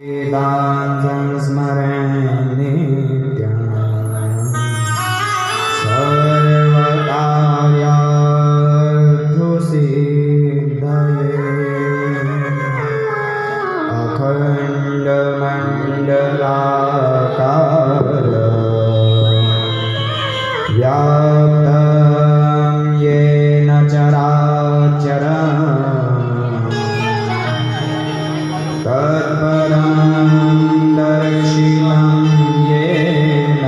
वेदान् संस्मरन् नित्यं सर्वकार्यार्थसिद्धये अखण्डमण्डलाकार व्याप्तं येन चराचरम् तत्परं दर्शितं येन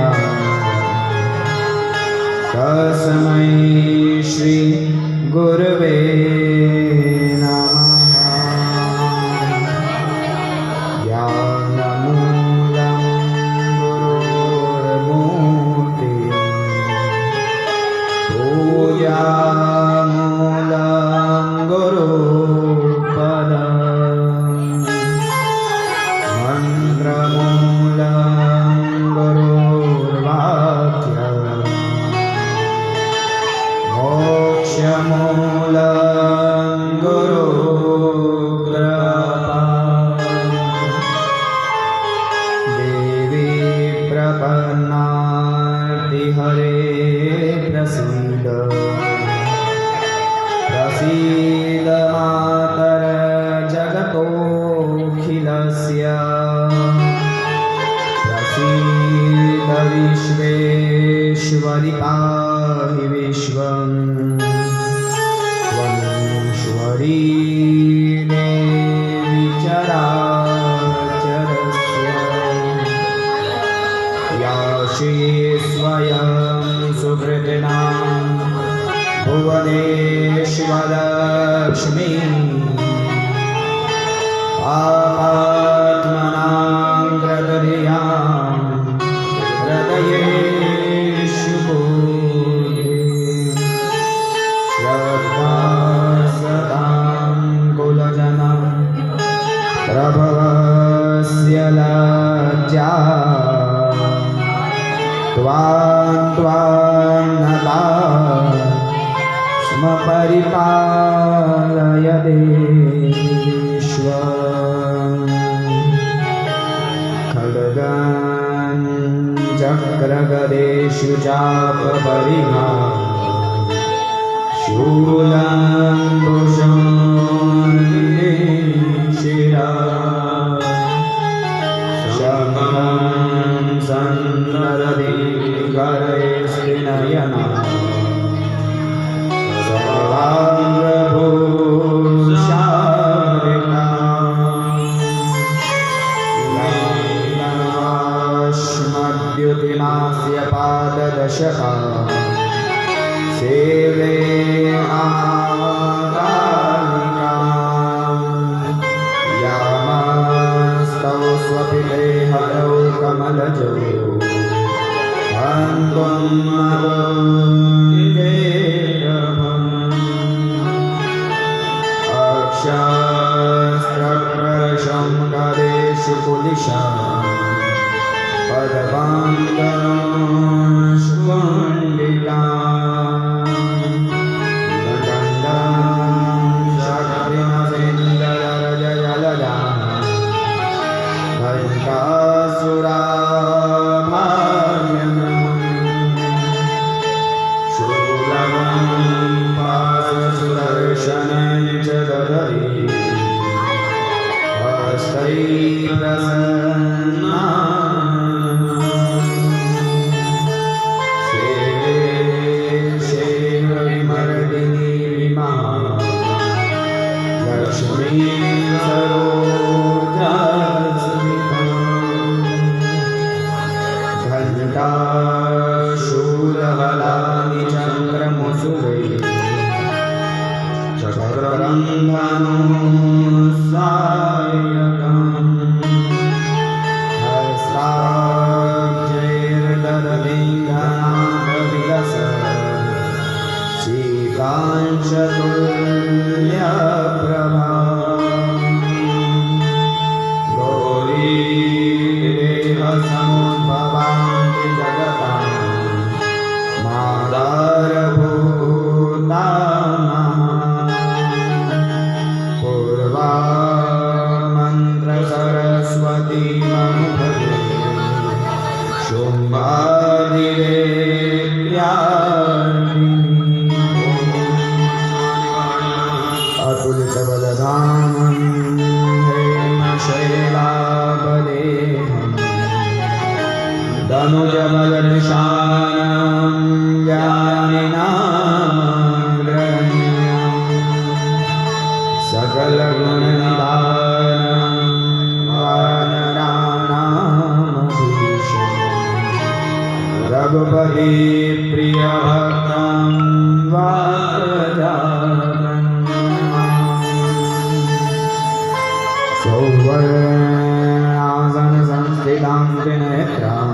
तस्मै श्री गुरवे नमः। ज्ञानमूलं गुरोर्मूर्तिः पूजामूलं गुरुपदम् मन्त्रमूलं गुरुर्वाक्यम् मोक्षमूलं गुरुकृपा। देवी प्रपन्नार्तिहरे प्रसीद प्रसीद मातर जगतोऽखिलस्य प्रसीद विश्वेश्वरि पाहि विश्वं त्वमीश्वरी देवी चराचरस्य या श्री स्वयं सुकृतिनां भुवनेश्वरलक्ष्मी आत्मनां हृदयां हृदयेषु बोधे श्रद्धा सदां कुलजनं प्रभवस्य लज्जा त्वां नता स्म परिपालय देवीश्वरम्। खड्गं चक्रगदेषु चापपरिहा शूलं भुजङ्गिशिरा शङ्खं सन्ददति करैस्त्रिनयना सर्वाङ्गभूषावृता लक्ष्मद्युतिमास्य पाददशका सेवे महाकालिका यामस्तौ स्वपिते हरौ कमलजो अक्षस्त्रप्रशं गदेषु कुलिशा पदपाङ्गुण्डिका शक्तिमसेन्दरजलजा भयङ्कासुरा सुदर्शनं च ददति हस्तैर्प्रसन्ना सेवे शेवविमर्दिनी लक्ष्मी सरोजास्मिता घण्टा शूलहलानि चक्रमुसुरे चक्ररन्ध्रनुसायकम् मम भजे शुम्भादिदेव्यादिनी अतुलित बलधामं हेमशैलाबलेहं धनुजबलनिशानं ज्ञानिनामग्रहणीयं सकलगुणनिधानं वानराणामधीशं रघुपति प्रियभक्तं वाक्जातं सौवर्णासन संस्थितां त्रिनेत्रां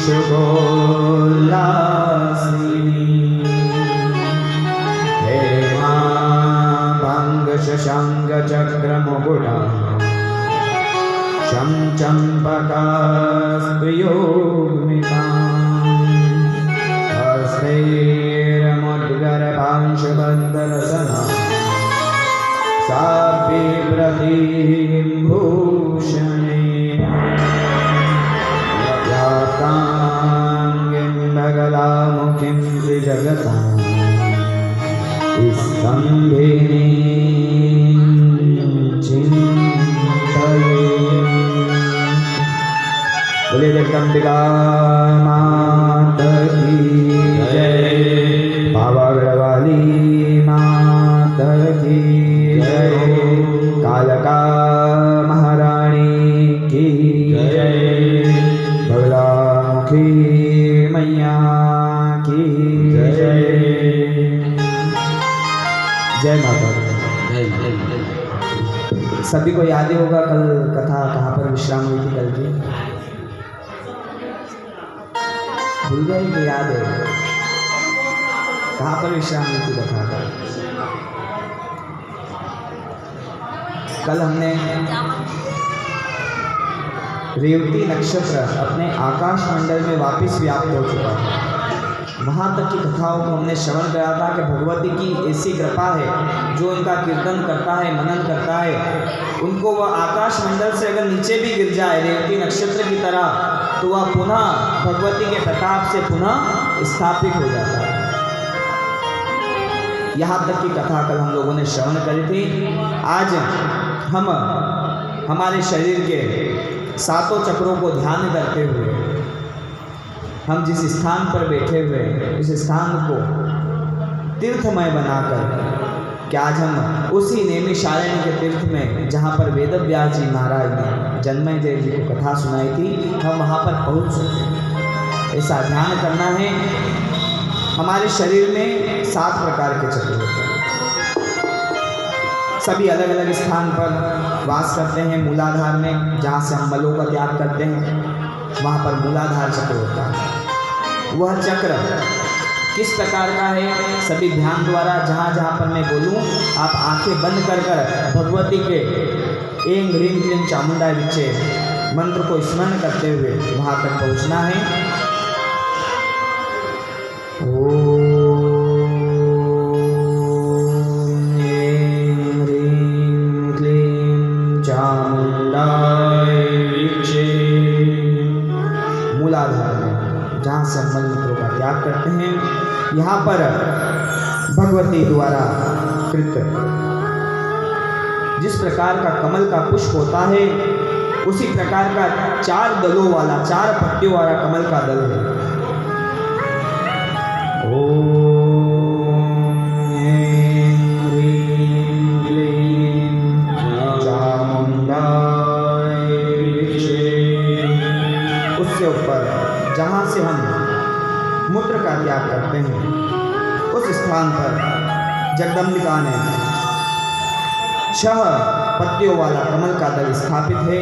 शुभोल्लासिनी हेमाभङ्गशशाङ्गचक्रमुकुटां शं चम्पकास्त्रियोर्मितां हस्तैर्मुद्गरपांशुबन्धरसनां सा बिभ्रतीं भूषणे व्याप्ताङ्गीं भगदामुखीं त्रिजगतां स्तम्भिनीं चिन्तये। बोले जगदम्बिका माता की जय, पावागढ़वाली माता की जय, कालका महारानी की जय, बगलामुखी मैया की जय। जय माता दी। सभी को याद ही होगा कल कथा कहाँ पर विश्राम हुई थी कल की, भूल गए कि याद है कहाँ पर विश्राम हुई थी कथा? कल हमने रेवती नक्षत्र अपने आकाश मंडल में वापस व्याप्त हो चुका है। वहाँ तक की कथाओं को हमने श्रवण करा था कि भगवती की ऐसी कृपा है, जो इनका कीर्तन करता है, मनन करता है, उनको वह आकाश मंडल से अगर नीचे भी गिर जाए रेवती नक्षत्र की तरह, तो वह पुनः भगवती के प्रताप से पुनः स्थापित हो जाता है। यहाँ तक की कथा कल हम लोगों ने श्रवण करी थी। आज हम हमारे शरीर के सातों चक्रों को ध्यान करते हुए हम जिस स्थान पर बैठे हुए उस स्थान को तीर्थमय बनाकर, क्या आज हम उसी नैमिषारण्य के तीर्थ में जहाँ पर वेदव्यास जी महाराज ने जन्मेजय जी को कथा सुनाई थी, हम वहाँ पर पहुँच सकते हैं। ऐसा ध्यान करना है। हमारे शरीर में 7 प्रकार के चक्र होते हैं, सभी अलग अलग स्थान पर वास करते हैं। मूलाधार में जहाँ से हम मलों का त्याग करते हैं, वहाँ पर मूलाधार चक्र होता है। वह चक्र किस प्रकार का है, सभी ध्यान द्वारा जहाँ जहाँ पर मैं बोलूँ आप आंखें बंद कर भगवती के ऐं ह्रीं क्लीं चामुंडाय विच्चे मंत्र को स्मरण करते हुए वहाँ तक पहुँचना है। मूलाधार में जहाँ से मल मूत्रों का त्याग करते हैं, यहाँ पर भगवती द्वारा कृत जिस प्रकार का कमल का पुष्प होता है, उसी प्रकार का 4 दलों वाला, 4 पत्तियों वाला कमल का दल है। उससे ऊपर जहाँ से हम मूत्र का त्याग करते हैं, उस स्थान पर जगदम्बिका ने 6 पत्तियों वाला कमल का दल स्थापित है।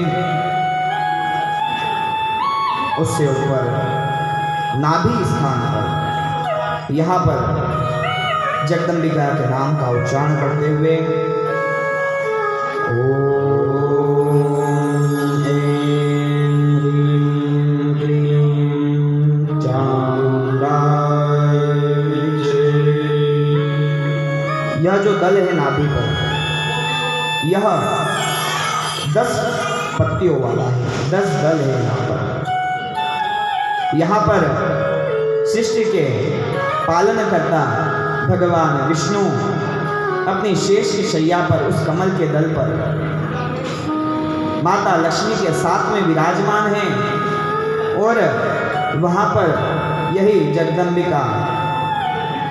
उससे ऊपर नाभि स्थान पर, यहाँ पर जगदम्बिका के नाम का उच्चारण करते हुए यह जो दल है नाभि पर, यह 10 पत्तियों वाला है, 10 दल है यहाँ पर सृष्टि के पालनकर्ता भगवान विष्णु अपनी शेष की शैया पर उस कमल के दल पर माता लक्ष्मी के साथ में विराजमान हैं और वहाँ पर यही जगदम्बिका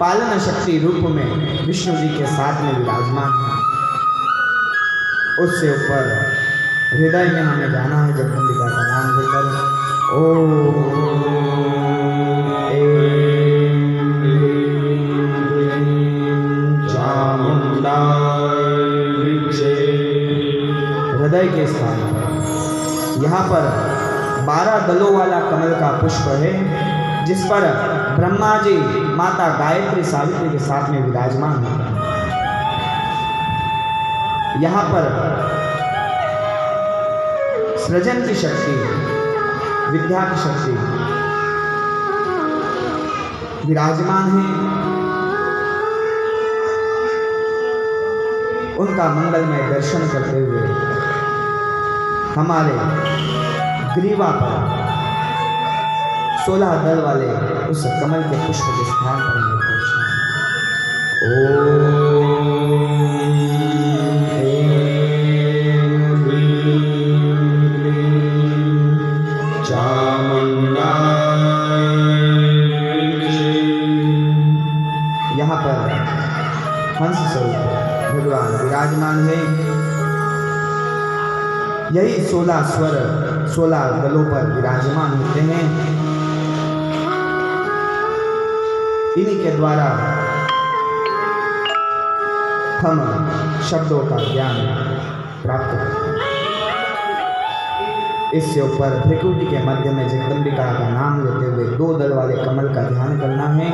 पालन शक्ति रूप में विष्णु जी के साथ में विराजमान है। उससे ऊपर हृदय में हमें जाना है जगदम्बिका का नाम लेकर ओम हृदय के स्थान पर यहाँ पर 12 दलों वाला कमल का पुष्प है जिस पर ब्रह्मा जी माता गायत्री सावित्री के साथ में विराजमान है। यहाँ पर सृजन की शक्ति, विद्या की शक्ति विराजमान है। उनका मंगलमय दर्शन करते हुए हमारे ग्रीवा पर 16 दल वाले उस कमल के पुष्प के स्थान पर हमें पहुंचना है। यहाँ पर हंस स्वरूप भगवान विराजमान है। यही 16 स्वर 16 दलों पर विराजमान होते हैं। इन्हीं के द्वारा हम शब्दों का ज्ञान प्राप्त करते हैं। इससे ऊपर त्रिकुटी के मध्य में जगदम्बिका का नाम लेते हुए 2 दल वाले कमल का ध्यान करना है।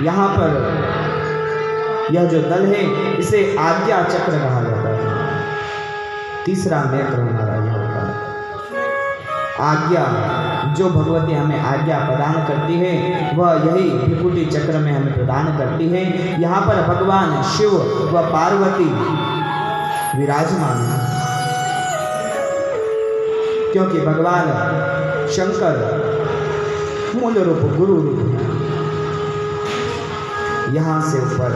यहाँ पर यह जो दल है इसे आज्ञा चक्र कहा जाता है। तीसरा नेत्र हमारा यह होता है। आज्ञा, जो भगवती हमें आज्ञा प्रदान करती है वह यही त्रिकुटी चक्र में हमें प्रदान करती है। यहाँ पर भगवान शिव व पार्वती विराजमान है क्योंकि भगवान शंकर मूल रूप गुरु रूप है। यहाँ से ऊपर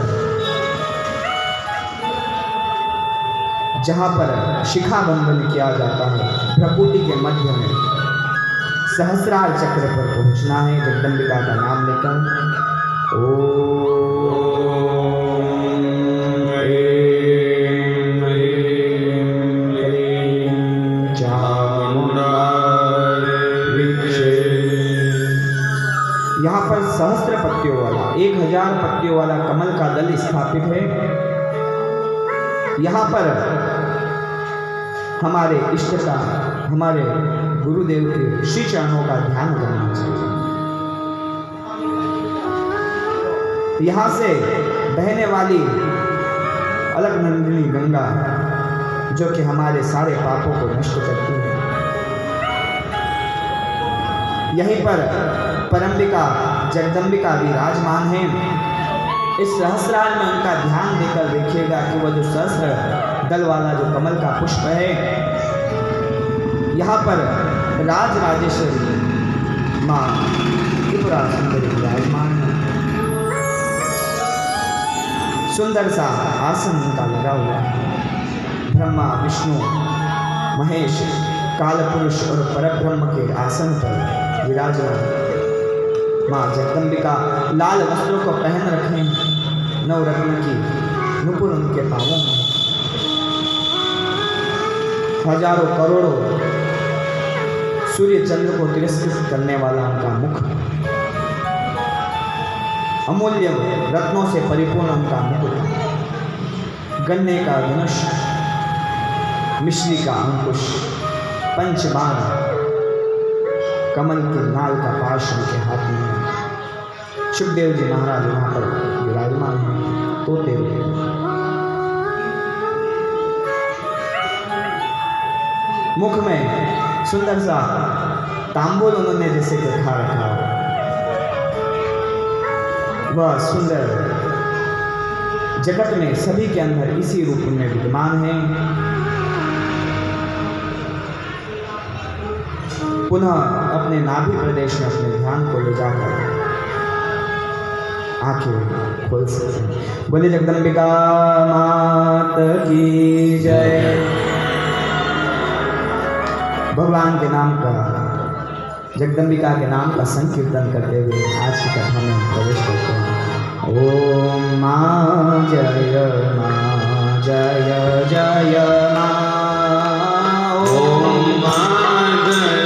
जहाँ पर शिखा बंधन किया जाता है भ्रकुटी के मध्य में सहस्रार चक्र पर पहुँचना है जगदम्बिका का नाम लेकर यहाँ पर सहस्त्र पत्तियों वाला 1000 पत्तियों वाला कमल का दल स्थापित है। यहाँ पर हमारे इष्ट का, हमारे गुरुदेव के श्री चरणों का ध्यान करना चाहिए। यहाँ से बहने वाली अलकनंदिनी गंगा जो कि हमारे सारे पापों को नष्ट करती है। यहीं पर परम्बिका जगदम्बिका विराजमान है। इस सहस्रार में उनका ध्यान देकर देखिएगा कि वह जो सहस्र दल वाला जो कमल का पुष्प है यहाँ पर राजराजेश्वरी माँ त्रिपुरा सुंदरी विराजमान है। सुंदर सा आसन उनका लगा हुआ है। ब्रह्मा विष्णु महेश कालपुरुष और परब्रह्म के आसन पर विराजमान माँ जगदम्बिका लाल वस्त्रों को पहन रखें। नवरत्न की नुपुर उनके पांवों में, हजारों करोड़ों सूर्य चंद्र को तिरस्कृत करने वाला उनका मुख, अमूल्य रत्नों से परिपूर्ण उनका मुकुट, गन्ने का धनुष, मिश्री का अंकुश, पंचबाण, कमल के नाल का पाश उनके हाथ में है। सुखदेव जी महाराज वहाँ पर विराजमान हैं तोते मुख में सुंदर सा तांबूल उन्होंने जैसे रखा रखा, वह सुंदर जगत में सभी के अंदर इसी रूप में विद्यमान है। पुनः अपने नाभि प्रदेश में अपने ध्यान को ले जाकर आंखें खोल सकते हैं। बोले जगदम्बिका मात की जय। भगवान के नाम का, जगदम्बिका के नाम का संकीर्तन करते हुए आज की कथा में हम प्रवेश करते हैं। ओम मां जय मां जय जय मां। ओम मां जय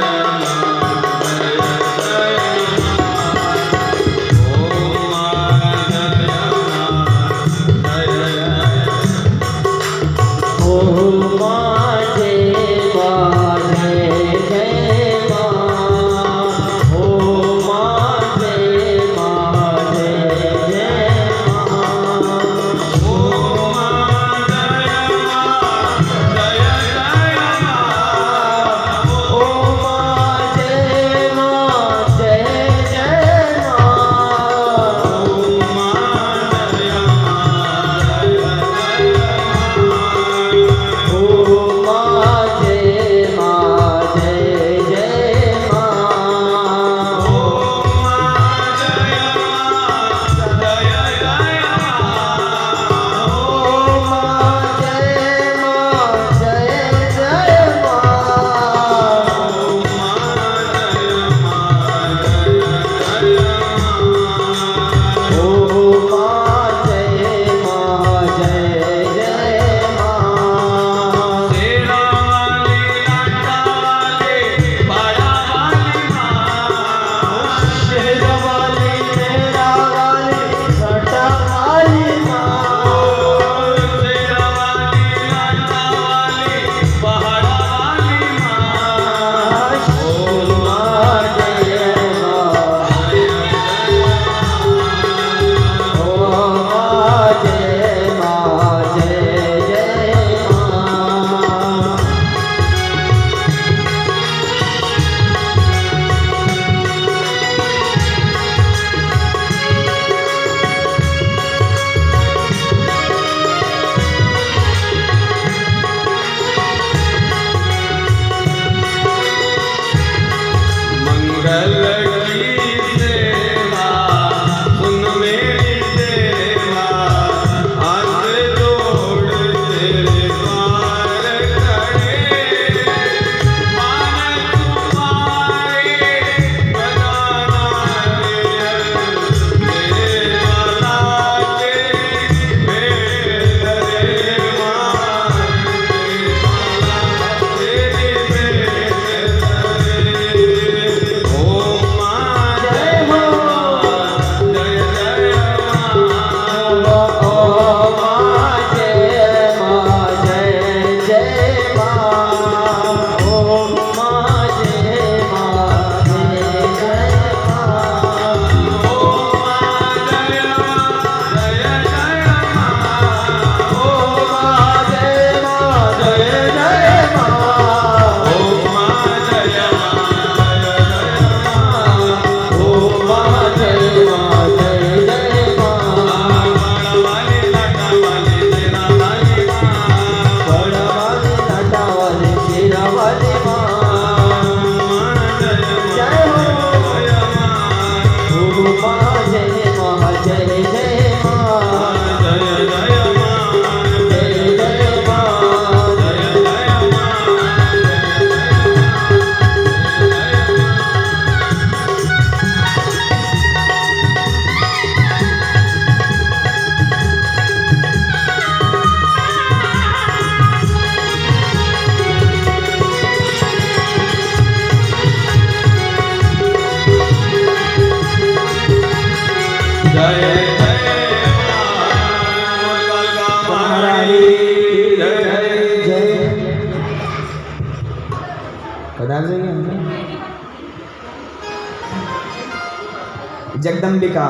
जगदम्बिका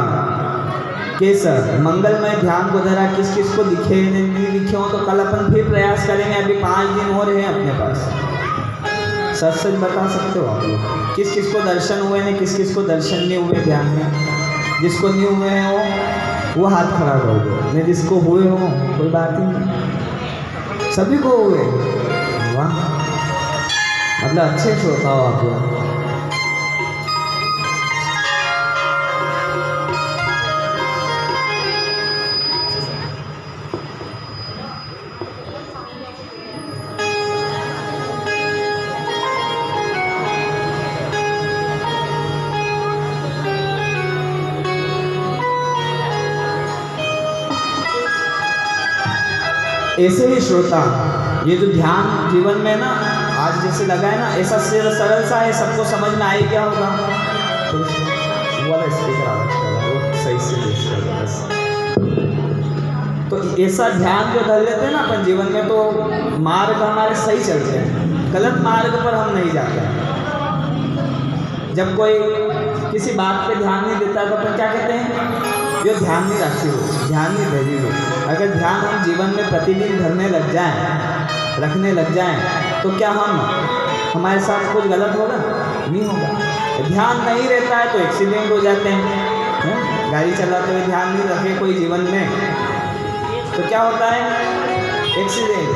केसर मंगलमय ध्यान को जरा किस किस को दिखे नहीं दिखे हो तो कल अपन फिर प्रयास करेंगे। अभी 5 दिन हो रहे हैं अपने पास। सच सच बता सकते हो आप लोग? किस किस को दर्शन हुए ने, किस किस को दर्शन नहीं हुए ध्यान में? जिसको नहीं हुए हैं वो हाथ खड़ा कर दो, नहीं जिसको हुए हो कोई बात ही नहीं, सभी को हुए। वाह, मतलब अच्छे श्रोता हो आप लोग। ऐसे ही श्रोता, ये जो ध्यान जीवन में ना आज जैसे लगा है ना, ऐसा सरल सा है, सबको समझ में आए क्या होगा? तो वाला स्पीकर आवाज कर रहा है, वो सही से पेश कर रहा है बस। तो ऐसा ध्यान जो धर लेते हैं ना अपन जीवन में, तो मार्ग हमारे सही चलते हैं, गलत मार्ग पर हम नहीं जाते हैं। जब कोई किसी बात पे ध्यान नहीं देता तो अपन क्या कहते हैं? जो ध्यान नहीं रखी हो, ध्यान नहीं धरी हो। अगर ध्यान हम जीवन में प्रतिदिन धरने लग जाएं, रखने लग जाएं, तो क्या हमारे साथ कुछ गलत होगा? नहीं होगा। ध्यान नहीं रहता है तो एक्सीडेंट हो जाते हैं। गाड़ी चलाते हुए ध्यान नहीं रखे कोई जीवन में तो क्या होता है? एक्सीडेंट।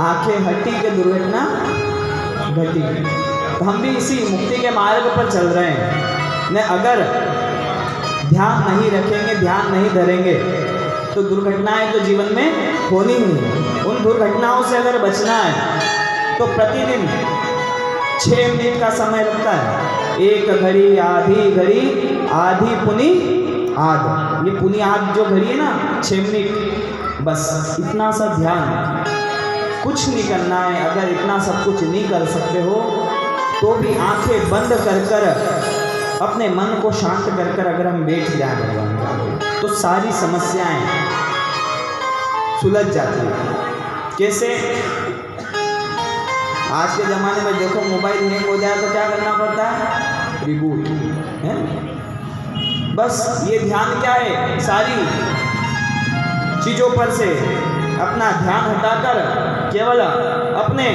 आंखें हटी के दुर्घटना घटी। तो हम भी इसी मुक्ति के मार्ग पर चल रहे हैं ने। अगर ध्यान नहीं रखेंगे, ध्यान नहीं धरेंगे तो दुर्घटनाएं तो जीवन में होनी ही है। उन दुर्घटनाओं से अगर बचना है तो प्रतिदिन 6 मिनट का समय लगता है। एक घड़ी आधी पुनी आध। ये पुनी आध जो घड़ी है ना, 6 मिनट, बस इतना सा ध्यान, कुछ नहीं करना है। अगर इतना सब कुछ नहीं कर सकते हो तो भी आंखें बंद कर कर अपने मन को शांत कर कर अगर हम बैठ जाए भगवान के आगे, तो सारी समस्याएं सुलझ जाती है। कैसे? आज के ज़माने में देखो, मोबाइल हैंग हो जाए तो क्या करना पड़ता है? रिबूट है। बस ये ध्यान क्या है? सारी चीज़ों पर से अपना ध्यान हटाकर केवल अपने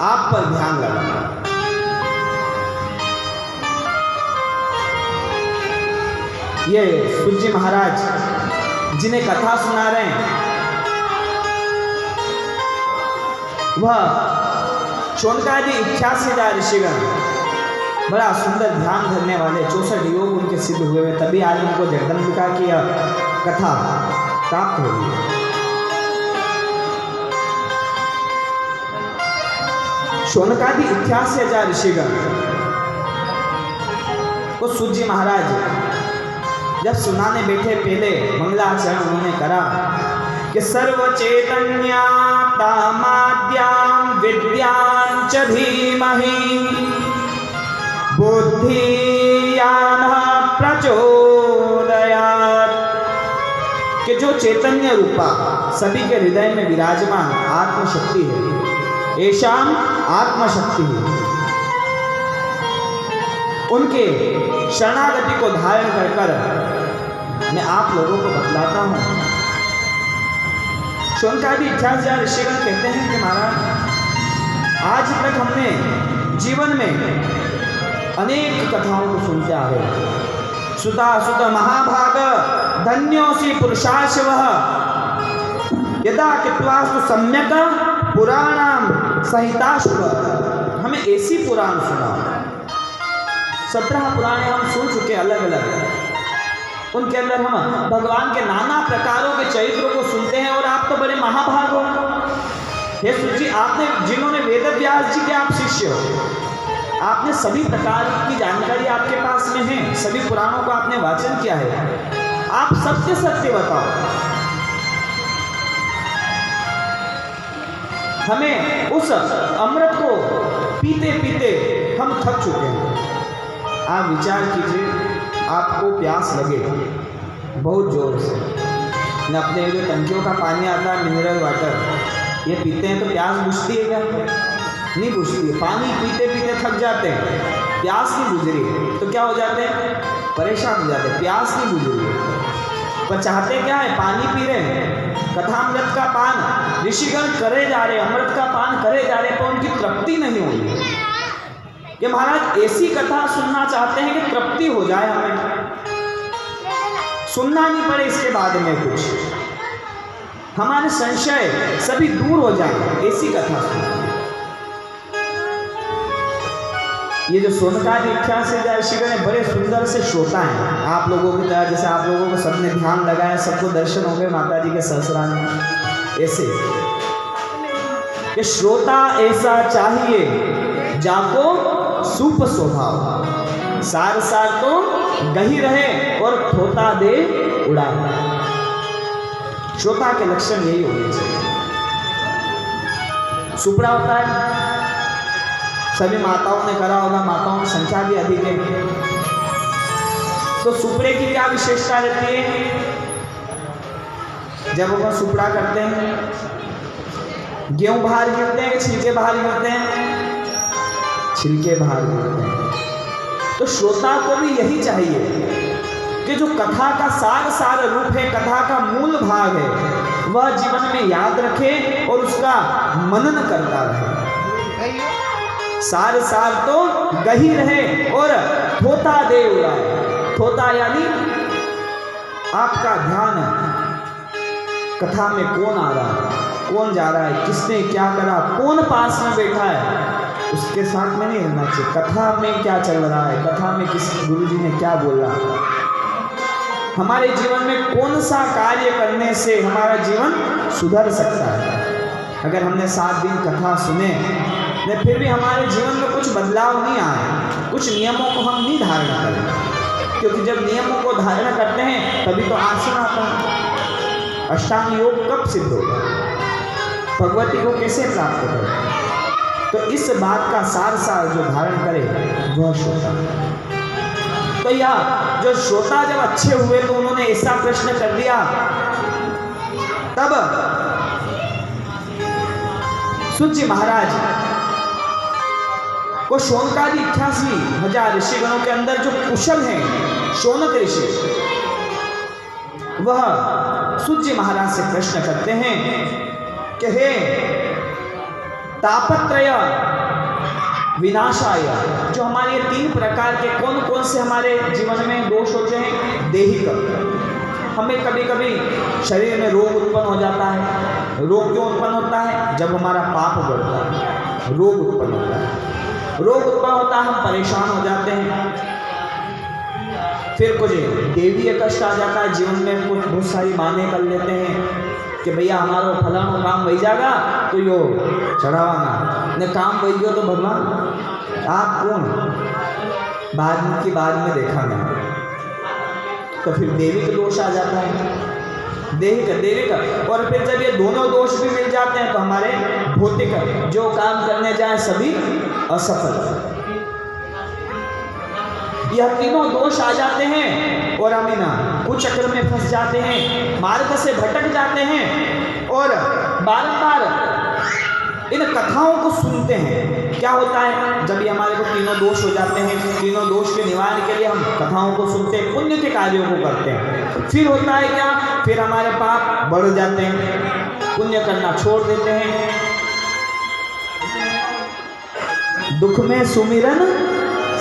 आप पर ध्यान लगाना। ये सूत जी महाराज जिन्हें कथा सुना रहे हैं, वह शौनकादि 88,000 ऋषिगण बड़ा सुंदर ध्यान धरने वाले 64 योग उनके सिद्ध हुए हैं, तभी आज उनको जगदम्बिका की कथा प्राप्त होगी। शौनकादि 88,000 ऋषिगण को सूत जी महाराज जब सुनाने बैठे, पहले मंगलाचरण उन्होंने करा कि सर्व चैतन्या तामाद्यां विद्यां च धीमहि बुद्धियान प्रचोदयात्। कि जो चैतन्य रूपा सभी के हृदय में विराजमान आत्मशक्ति है, ऐशाम आत्मशक्ति है, उनके शरणागति को धारण कर कर मैं आप लोगों को बतलाता हूँ। शौनकादि 88,000 ऋषिगण कहते हैं कि महाराज, आज तक हमने जीवन में अनेक कथाओं को सुनते आ रहे। सुता सुत महाभाग धन्योसी पुरुषाशवः यदा कृत्वास्तु सम्यक पुराणाम सहिताशुभ। हमें ऐसी पुराण सुना, 17 पुराणे हम सुन चुके अलग अलग। उनके अंदर हम भगवान के नाना प्रकारों के चरित्रों को सुनते हैं और आप तो बड़े महाभाग हो। हे सूत जी, आपने जिन्होंने वेद व्यास जी के आप शिष्य हो, आपने सभी प्रकार की जानकारी आपके पास में है, सभी पुराणों को आपने वाचन किया है, आप सत्य सत्य बताओ। हमें उस अमृत को पीते पीते हम थक चुके हैं। आप विचार कीजिए, आपको प्यास लगे बहुत जोर से, न अपने जो टंकियों का पानी आता है मिनरल वाटर, ये पीते हैं तो प्यास बुझती है क्या? नहीं बुझती है। पानी पीते पीते थक जाते हैं, प्यास नहीं बुझ रही है, तो क्या हो जाते हैं? परेशान हो जाते हैं, प्यास नहीं बुझ रही है। पर चाहते क्या है? पानी पी रहे हैं, कथामृत का पान ऋषिगण करे जा रहे, अमृत का पान करे जा रहे, पर उनकी तृप्ति नहीं हुई कि महाराज ऐसी कथा सुनना चाहते हैं कि तृप्ति हो जाए, हमें सुनना नहीं पड़े इसके बाद में कुछ, हमारे संशय सभी दूर हो जाए, ऐसी कथा सुनना। ये जो सोनकादि इच्छा से ऋषिगण बड़े सुंदर से श्रोता हैं, आप लोगों की तरह, जैसे आप लोगों को सबने ध्यान लगाया, सबको दर्शन हो गए माता जी के सहस्रांग में, ऐसे कि श्रोता ऐसा चाहिए जाको सूप स्वभाव, सार सार तो गही रहे और थोता दे उड़ाए। श्रोता के लक्षण यही होने चाहिए। सुपड़ा होता है, सभी माताओं ने करा होगा, माताओं की संख्या भी अधिक है, तो सुपड़े की क्या विशेषता रहती है? जब वो सुपड़ा करते हैं, गेहूं बाहर गिरते हैं, छिलके बाहर गिरते हैं, छिलके बाहर गिरते हैं। तो श्रोता को भी यही चाहिए कि जो कथा का सार रूप है, कथा का मूल भाग है, वह जीवन में याद रखे और उसका मनन करता रहे। सार तो गही रहे और थोता दे उड़ाए। थोता यानी आपका ध्यान कथा में कौन आ रहा है, कौन जा रहा है, किसने क्या करा, कौन पास में बैठा है, उसके साथ में नहीं रहना चाहिए। कथा में क्या चल रहा है, कथा में किस गुरुजी ने क्या बोला, हमारे जीवन में कौन सा कार्य करने से हमारा जीवन सुधर सकता है। अगर हमने 7 दिन कथा सुने फिर भी हमारे जीवन में कुछ बदलाव नहीं आए, कुछ नियमों को हम नहीं धारण करें, क्योंकि जब नियमों को धारण करते हैं तभी तो आसन आता है। अष्टांग योग कब सिद्ध होगा, भगवती को कैसे प्राप्त करें? तो इस बात का सार जो धारण करे वह श्रोता। तो यह जो श्रोता जब अच्छे हुए तो उन्होंने ऐसा प्रश्न कर दिया, तब सूत जी महाराज को शौनकादि 88,000 ऋषिगणों के अंदर जो कुशल हैं, शौनक ऋषि, वह सूत जी महाराज से प्रश्न करते हैं कि हे तापत्रय विनाशाय, जो हमारे 3 प्रकार के कौन कौन से हमारे जीवन में दोष होते हैं? दैहिक, हमें कभी कभी शरीर में रोग उत्पन्न हो जाता है। रोग क्यों उत्पन्न होता है? जब हमारा पाप बढ़ता है, रोग उत्पन्न होता है। रोग उत्पन्न होता है, हम परेशान हो जाते हैं, फिर कुछ देवीय कष्ट आ जाता है जीवन में, कुछ बहुत सारी माने कर लेते हैं कि भैया हमारा फलाना काम वही जाएगा तो यो चढ़ावाना ने काम वही गयो तो भगवान आप कौन, बाद में देखा नहीं, तो फिर देविक दोष आ जाता है, देविक। और फिर जब ये दोनों दोष भी मिल जाते हैं तो हमारे भौतिक जो काम करने जाए सभी असफल। यह तीनों दोष आ जाते हैं और हम इन कुचक्र में फंस जाते हैं, मार्ग से भटक जाते हैं और बार-बार इन कथाओं को सुनते हैं। क्या होता है, जब ये हमारे को तीनों दोष हो जाते हैं, तीनों दोष के निवारण के लिए हम कथाओं को सुनते हैं, पुण्य के कार्यों को करते हैं, फिर होता है क्या, फिर हमारे पाप बढ़ जाते हैं, पुण्य करना छोड़ देते हैं। दुख में सुमिरन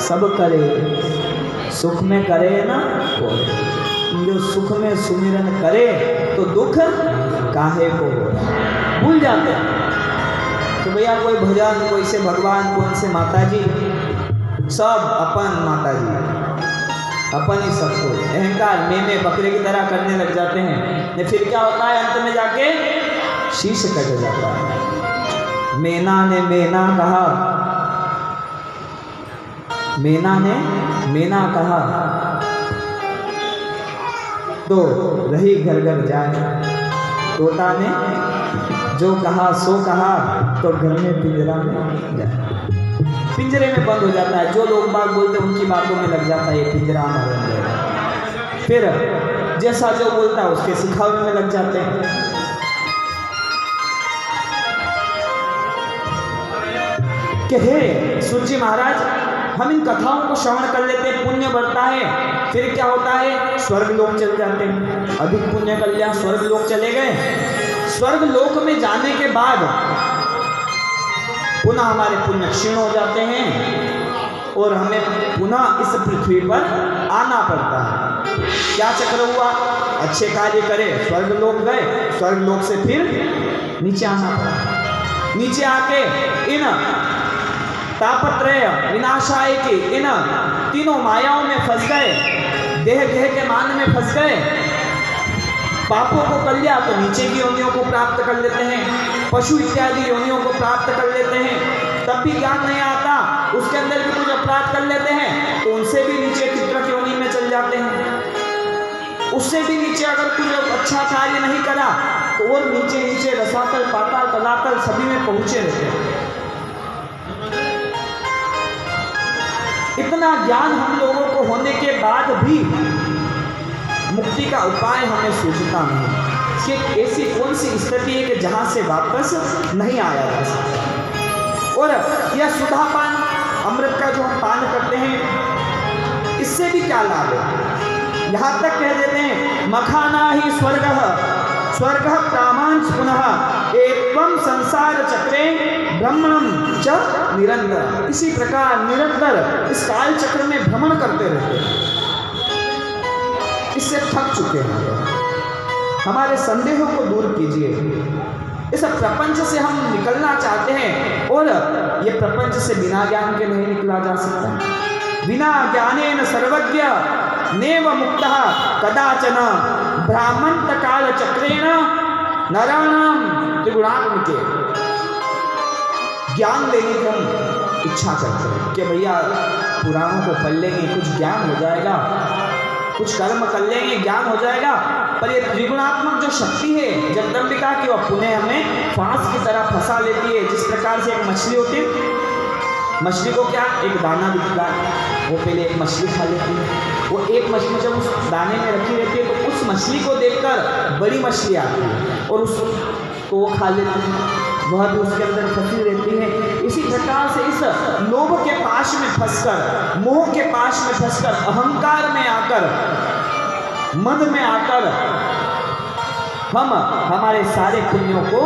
सब करे, सुख में करे ना कोई। जो सुख में सुमिरन करे तो दुख काहे को हो, भूल जाते हैं तो भैया कोई भजन, कोई से भगवान, कौन से माता जी, सब अपन माता जी, अपन ही सब कुछ। अहंकार में बकरे की तरह करने लग जाते हैं, फिर क्या होता है, अंत में जाके शीश कट जाता है। मैना ने मैना कहा, मैना ने मैना कहा तो रही घर घर जाए, तोता ने जो कहा सो कहा तो घर में पिंजरा में जाए, पिंजरे में बंद हो जाता है। जो लोग बात बोलते हैं उनकी बातों में लग जाता है, ये पिंजरा हमारे अंदर। फिर जैसा जो बोलता है उसके सिखावे में लग जाते हैं। कि हे सूत जी महाराज, हम इन कथाओं को श्रवण कर लेते हैं, पुण्य बढ़ता है, फिर क्या होता है, स्वर्ग लोक चले जाते हैं। अधिक पुण्य कर लिया, स्वर्ग लोक चले गए। स्वर्ग लोक में जाने के बाद पुनः हमारे पुण्य क्षीण हो जाते हैं और हमें पुनः इस पृथ्वी पर आना पड़ता है। क्या चक्र हुआ? अच्छे कार्य करे, स्वर्ग लोक गए, स्वर्ग लोक से फिर नीचे आना पड़ा। नीचे आके इन तापत्रय विनाशाय की इन तीनों मायाओं में फंस गए, देह के मान में फंस गए। पापों को कर लिया तो नीचे की योनियों को प्राप्त कर लेते हैं, पशु इत्यादि योनियों को प्राप्त कर लेते हैं। तब भी ज्ञान नहीं आता, उसके अंदर भी कुछ अपराध कर लेते हैं तो उनसे भी नीचे चित्रक योनि में चल जाते हैं। उससे भी नीचे अगर कुछ अच्छा कार्य नहीं करा तो और नीचे नीचे रसातल, पाताल, तलातल सभी में पहुंचे रहते हैं। इतना ज्ञान हम लोगों को होने के बाद भी मुक्ति का उपाय हमें सूझता नहीं कि ऐसी कौन सी स्थिति है कि जहां से वापस नहीं आया जा सकता। और यह सुधापान अमृत का जो हम पान करते हैं, इससे भी क्या लाभ है? यहाँ तक कह देते हैं मखाना ही स्वर्ग प्रामांच पुनः एवं संसार चक्रे भ्रमणम च निरंतर। इसी प्रकार निरंतर इस काल चक्र में भ्रमण करते रहते हैं। इससे थक चुके हैं। हमारे संदेहों को दूर कीजिए। इस प्रपंच से हम निकलना चाहते हैं और ये प्रपंच से बिना ज्ञान के नहीं निकला जा सकता। बिना ज्ञानेन सर्वज्ञ नेव मुक्तः कदाचन ब्राह्मण काल चक्रेण नराणाम त्रिगुणात्मिके। ज्ञान लेने की हम इच्छा करते हैं कि भैया पुराणों को पढ़ लेंगे, कुछ ज्ञान हो जाएगा, कुछ कर्म कर लेंगे, ज्ञान हो जाएगा। पर ये त्रिगुणात्मक जो शक्ति है जगदम्बिका की, वह पुनः हमें फांस की तरह फंसा लेती है। जिस प्रकार से एक मछली होती है, मछली को क्या एक दाना दिखता है, वो पहले एक मछली खा लेती है। वो एक मछली जब उस दाने में रखी रहती है तो उस मछली को देखकर बड़ी मछली आती है और उसको वो खा लेती है, वह भी उसके अंदर फंसी रहती है। इसी प्रकार से इस लोभ के पाश में फंसकर, मोह के पाश में फंसकर, अहंकार में आकर, मद में आकर हम हमारे सारे पुण्यों को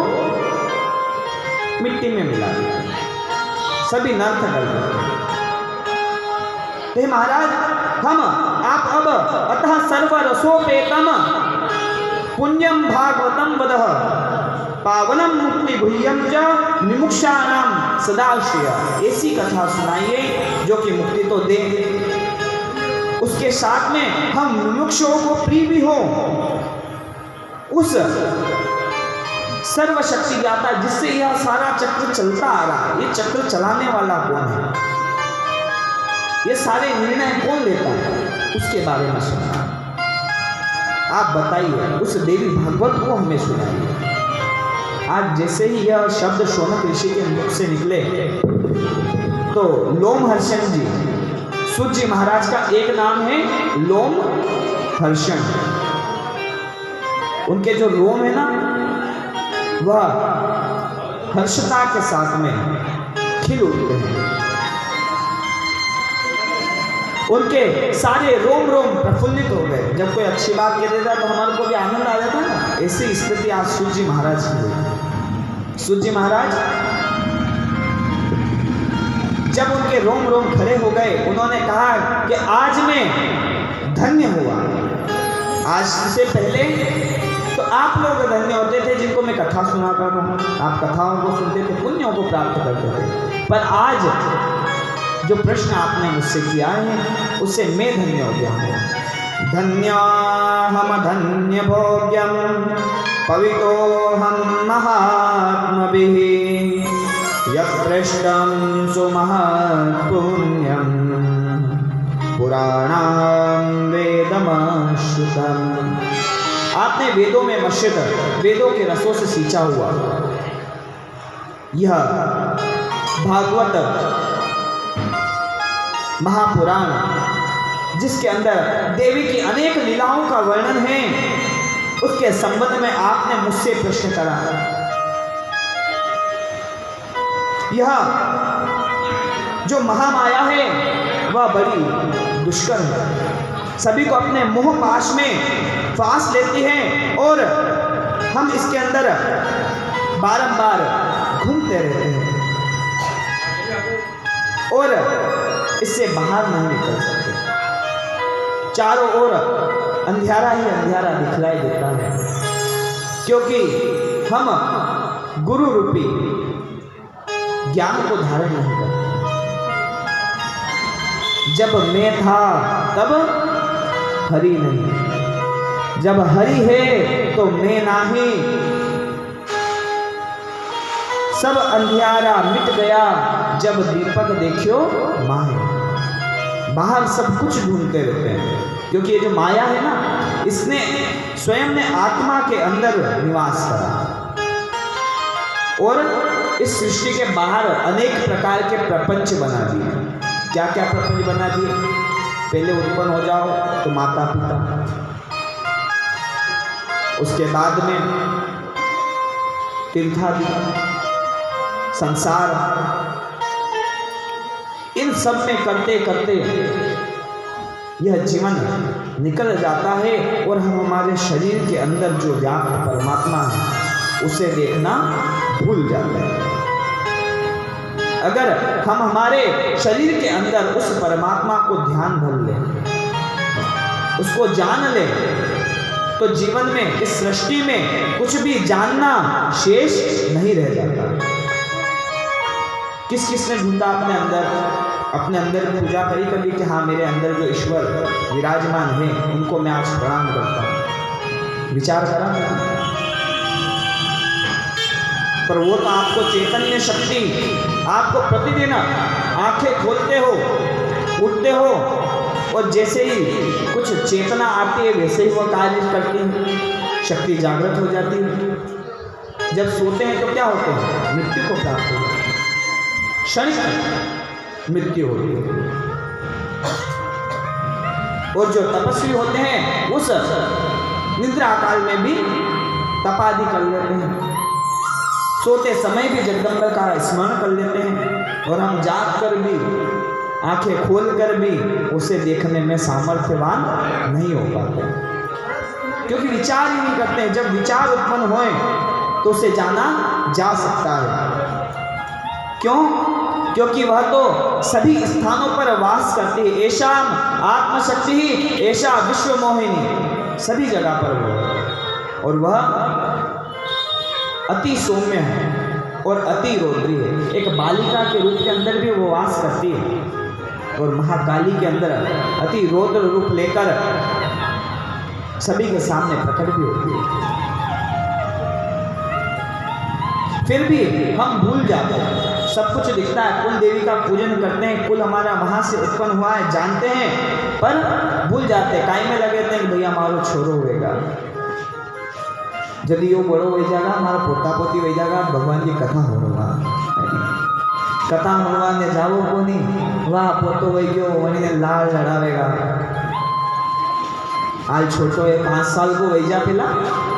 मिट्टी में मिला देते हैं, सभी नर्थ कर देते हैं। हे महाराज, हम आप अब अतः सर्व रसोपेतम पुण्यम भागवतम वदः पावनम मुक्ति गुह्यम च विमुक्षाणाम सदाश्रय। ऐसी कथा सुनाइए जो कि मुक्ति तो दे, उसके साथ में हम विमुक्षों को प्रिय भी हो। उस सर्वशक्ति ज्ञाता जिससे यह सारा चक्र चलता आ रहा है, ये चक्र चलाने वाला कौन है, ये सारे निर्णय कौन लेता है, उसके बारे में सुना। आप बताइए, उस देवी भागवत को हमें सुनाइए। आज जैसे ही यह शब्द शौनक ऋषि के मुख से निकले तो लोमहर्षण जी, सूत जी महाराज का एक नाम है लोमहर्षण। उनके जो लोम है ना, वह हर्षता के साथ में खिल उठते हैं। उनके सारे रोम रोम प्रफुल्लित हो गए। जब कोई अच्छी बात कह देता तो हमारे को भी आनंद आ जाता है ना। ऐसी स्थिति आज सूत जी महाराज की हुई। सूत जी महाराज जब उनके रोम रोम खड़े हो गए, उन्होंने कहा कि आज मैं धन्य हुआ। आज से पहले तो आप लोग धन्य होते थे जिनको मैं कथा सुनाता था, आप कथाओं को सुनते थे, पुण्यों को प्राप्त करते थे। पर आज जो प्रश्न आपने मुझसे किया है उससे मैं धन्य हो गया हूँ। धन्याहम धन्य भोग्यम पवितोहम महात्मभिः यत्पृष्टं सुमहत्पुण्यं पुराणां वेदमश्रुतम्। आपने वेदों में मश्रित, वेदों के रसों से सींचा हुआ यह भागवत महापुराण, जिसके अंदर देवी की अनेक लीलाओं का वर्णन है, उसके संबंध में आपने मुझसे प्रश्न करा। यह जो महामाया है वह बड़ी दुष्कर है, सभी को अपने मोह पाश में फांस लेती है और हम इसके अंदर बारंबार घूमते रहते हैं। और इससे बाहर नहीं निकल सकते। चारों ओर अंधियारा ही अंधियारा दिखलाई देता है, क्योंकि हम गुरु रूपी ज्ञान को धारण नहीं करते। जब मैं था तब हरि नहीं, जब हरि है तो मैं नाही। सब अंधियारा मिट गया जब दीपक देखियो माहे। बाहर सब कुछ ढूंढते रहते हैं, क्योंकि ये जो माया है ना, इसने स्वयं ने आत्मा के अंदर निवास करा और इस सृष्टि के बाहर अनेक प्रकार के प्रपंच बना दिए। क्या क्या प्रपंच बना दिए? पहले उत्पन्न हो जाओ तो माता पिता, उसके बाद में तीर्थादि, संसार, इन सब में करते करते यह जीवन निकल जाता है और हम हमारे शरीर के अंदर जो व्याप्त परमात्मा है उसे देखना भूल जाते हैं। अगर हम हमारे शरीर के अंदर उस परमात्मा को ध्यान धर लें, उसको जान लें, तो जीवन में, इस सृष्टि में कुछ भी जानना शेष नहीं रह जाता। किस किस ने ढूंढा अपने अंदर पूजा करी कभी कि हाँ, मेरे अंदर जो ईश्वर विराजमान है उनको मैं आज प्रणाम करता हूँ, विचार करा। पर वो तो आपको चैतन्य शक्ति, आपको प्रतिदिन आंखें खोलते हो, उठते हो और जैसे ही कुछ चेतना आती है वैसे ही वो कार्य करती है, शक्ति जागृत हो जाती है। जब सोते हैं तो क्या होते हैं? मृत्यु को प्राप्त हो जाते हैं, क्षणिक मृत्यु होती है। और जो तपस्वी होते हैं उस निद्रा काल में भी तपादि कर लेते हैं, सोते समय भी जगदम्बा का स्मरण कर लेते हैं, और हम जाग कर भी, आंखें खोल कर भी उसे देखने में सामर्थ्यवान नहीं हो पाते, क्योंकि विचार ही नहीं करते हैं। जब विचार उत्पन्न होए तो उसे जाना जा सकता है। क्यों? क्योंकि वह तो सभी स्थानों पर वास करती है। ऐशाम आत्मशक्ति ही ऐशा विश्व मोहिनी, सभी जगह पर वो, और वह अति सौम्य है और अति रौद्री है। एक बालिका के रूप के अंदर भी वो वास करती है, और महाकाली के अंदर अति रौद्र रूप लेकर सभी के सामने प्रकट भी होती है। फिर भी हम भूल जाते हैं, सब कुछ दिखता है, कुल देवी का पूजन करते हैं, कुल हमारा वहाँ से उत्पन्न हुआ है जानते हैं, पर भूल जाते हैं, काई में लगे थे कि भैया हमारो छोरो होएगा, यदि वो बड़ो हो जाएगा, हमारा पोता पोती हो जाएगा, भगवान की कथा होगा, कथा होगा ने जावो को नहीं, वाह पोतो हो गयो वही ने लाल लड़ावेगा। आज छोटो है 5 साल को वही जा पेला,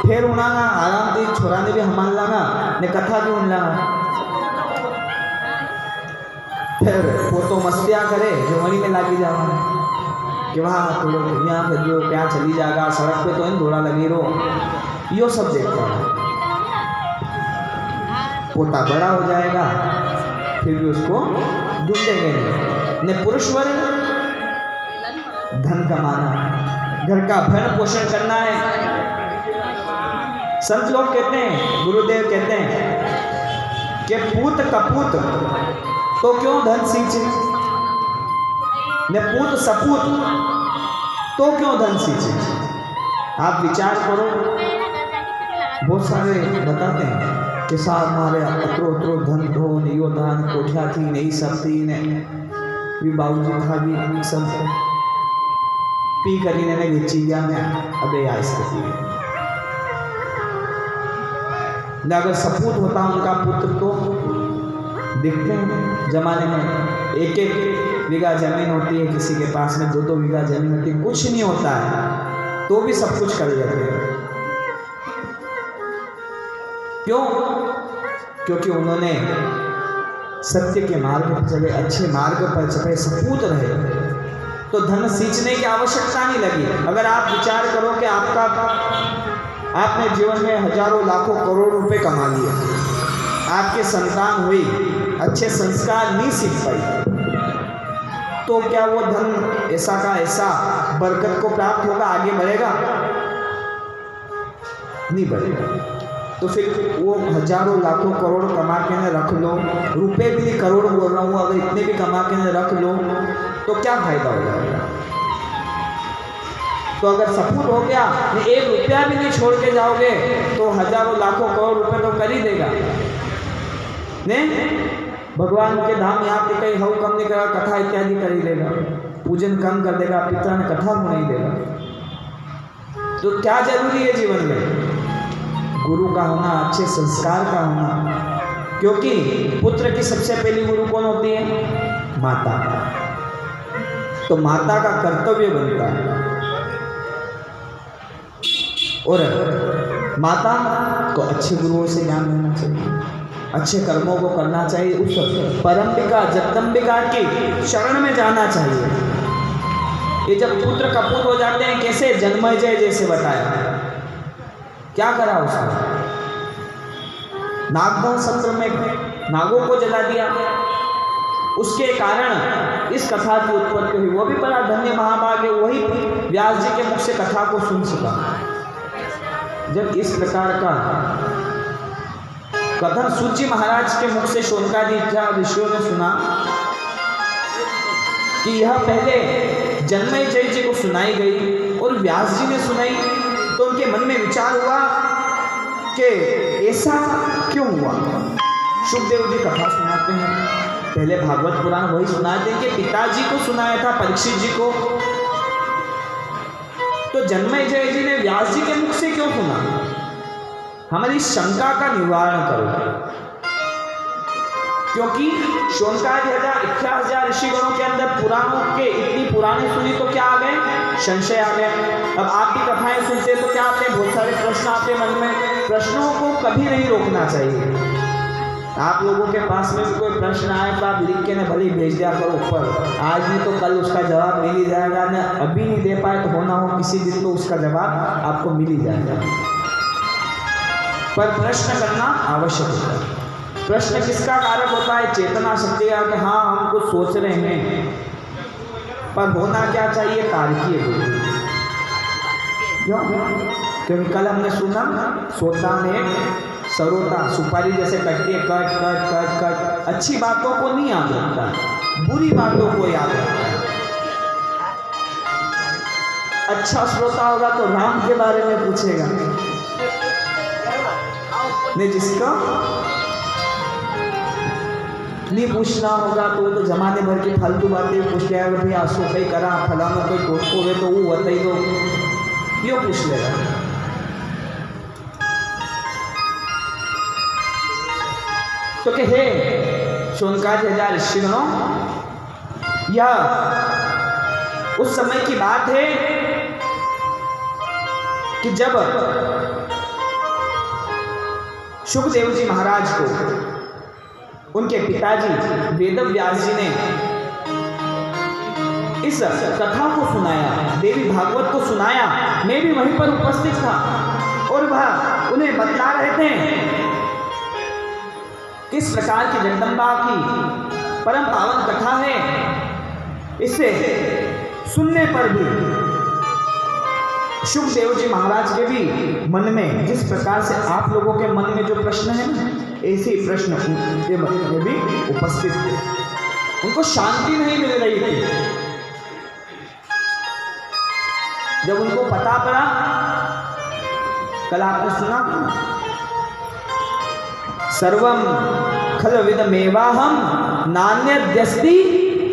फिर उड़ाना आराम थी, छोरा ने भी हमान लागा ने कथा भी उन लागा, फिर पोतो मस्तियाँ करे जो वही में लागी जावा कि वहाँ तो यहाँ पे जो क्या चली जाएगा, सड़क पे तो इन घोड़ा लगी रो, यो सब देखता है। पोता बड़ा हो जाएगा फिर भी उसको ढूंढेंगे नहीं। ने पुरुष वर्ग धन कमाना, घर का भरण पोषण करना है। संत लोग कहते हैं, गुरुदेव कहते हैं कि पूत कपूत तो क्यों धन सींचे, ने पूत सपूत तो क्यों धन सींचे। आप विचार करो, बहुत सारे बताते हैं कि साहब हमारे अतरो अतरो धन धो ने यो दान कोठिया थी नहीं सब थी ने भी बाबूजी था भी सब पी करी ने बेची गया ने अबे आइस करती। अगर सपूत होता उनका पुत्र तो देखते हैं जमाने में 1-1 बीघा जमीन होती है, किसी के पास में 2-2 बीघा जमीन होती है, कुछ नहीं होता है तो भी सब कुछ कर लेते हैं। क्यों? क्योंकि उन्होंने सत्य के मार्ग पर चले, अच्छे मार्ग पर चले, सपूत रहे, तो धन सींचने की आवश्यकता नहीं लगी। अगर आप विचार करो कि आपने जीवन में हजारों लाखों करोड़ रुपए कमा लिए, आपके संतान हुई, अच्छे संस्कार नहीं सीख पाई, तो क्या वो धन ऐसा का ऐसा बरकत को प्राप्त होगा, आगे बढ़ेगा? नहीं बढ़ेगा। तो फिर वो हजारों लाखों करोड़ कमा के न रख लो, रुपए भी नहीं, करोड़ बोल रहा हूँ, अगर इतने भी कमा के न रख लो तो क्या फायदा हो जाएगा? तो अगर सपूत हो गया, एक रुपया भी नहीं छोड़ के जाओगे तो हजारों लाखों करोड़ रुपए तो कर ही देगा। नहीं, भगवान के धाम यहाँ पे कहीं हव कम नहीं करेगा, कथा इत्यादि कर ही देगा, पूजन कम कर देगा, पिता ने कथा को नहीं देगा। तो क्या जरूरी है जीवन में? गुरु का होना, अच्छे संस्कार का होना। क्योंकि पुत्र की सबसे पहली गुरु कौन होती है? माता। तो माता का कर्तव्य बनता है, और माता को अच्छे गुरुओं से ज्ञान लेना चाहिए, अच्छे कर्मों को करना चाहिए, उस परम्बिका जगदम्बिका की शरण में जाना चाहिए। ये जब पुत्र कपूत हो जाते हैं, कैसे? जन्मेजय जैसे बताया, क्या करा उसने? नागदहन सत्र में नागों को जला दिया, उसके कारण इस कथा की उत्पत्ति हुई। वो भी बड़ा धन्य महाभाग है, वही व्यास जी के मुख से कथा को सुन सका। जब इस प्रकार का कथन सूची महाराज के मुख से शौनकादि ऋषियों ने सुना कि यह पहले जन्मेजय जी को सुनाई गई और व्यास जी ने सुनाई, तो उनके मन में विचार हुआ कि ऐसा क्यों हुआ। शुकदेव जी कथा सुनाते हैं, पहले भागवत पुराण वही सुनाते हैं कि पिताजी को सुनाया था, परीक्षित जी को, तो जन्मेजय जी ने व्यास जी के मुख से क्यों सुना? हमारी शंका का निवारण करो। क्योंकि शौनकादि 51,000 ऋषिगणों के अंदर पुराणों के इतनी पुरानी सुनी तो क्या आ गए? संशय आ गए। अब आप भी कथाएं सुनते तो क्या आते हैं? बहुत सारे प्रश्न आते हैं मन में। प्रश्नों को कभी नहीं रोकना चाहिए। आप लोगों के पास में भी कोई प्रश्न आए तो आप लिख के न भले भेज दिया करो ऊपर, आज नहीं तो कल उसका जवाब मिल ही जाएगा। न अभी नहीं दे पाए तो होना हो किसी दिन तो उसका जवाब आपको मिल ही जाएगा। पर प्रश्न करना आवश्यक होता है। प्रश्न किसका कारक होता है? चेतना शक्ति का, कि हाँ हम कुछ सोच रहे हैं, पर होना क्या चाहिए? कारकीय बुद्धि। क्यों? क्योंकि कल हमने सुना सोता में सरोता सुपारी जैसे कटती है, कट कट कट कट। अच्छी बातों को नहीं याद रखता, बुरी बातों को याद रखता है। अच्छा श्रोता होगा तो राम के बारे में पूछेगा, नहीं जिसका नहीं पूछना होगा तो वो तो जमाने भर की फालतू बातें पूछ के आएगा। भैया असो कहीं करा, फलाना कोई टोटको है तो वो बताई दो, क्यों पूछ लेगा? तो कि हे शौनकादि 1000 ऋषिगणों, यह उस समय की बात है कि जब शुकदेव जी महाराज को उनके पिताजी वेदव्यास जी ने इस कथा को सुनाया, देवी भागवत को सुनाया। मैं भी वहीं पर उपस्थित था और वह उन्हें बतला रहे थे किस प्रकार की जगदम्बा की परम पावन कथा है। इसे सुनने पर भी शुकदेव जी महाराज के भी मन में जिस प्रकार से आप लोगों के मन में जो प्रश्न है ना, ऐसे प्रश्न उनके मन में भी उपस्थित थे। उनको शांति नहीं मिल रही थी। जब उनको पता पड़ा, कल आपने सुना सर्वम खल विदमेवाहम नान्यद्यस्ति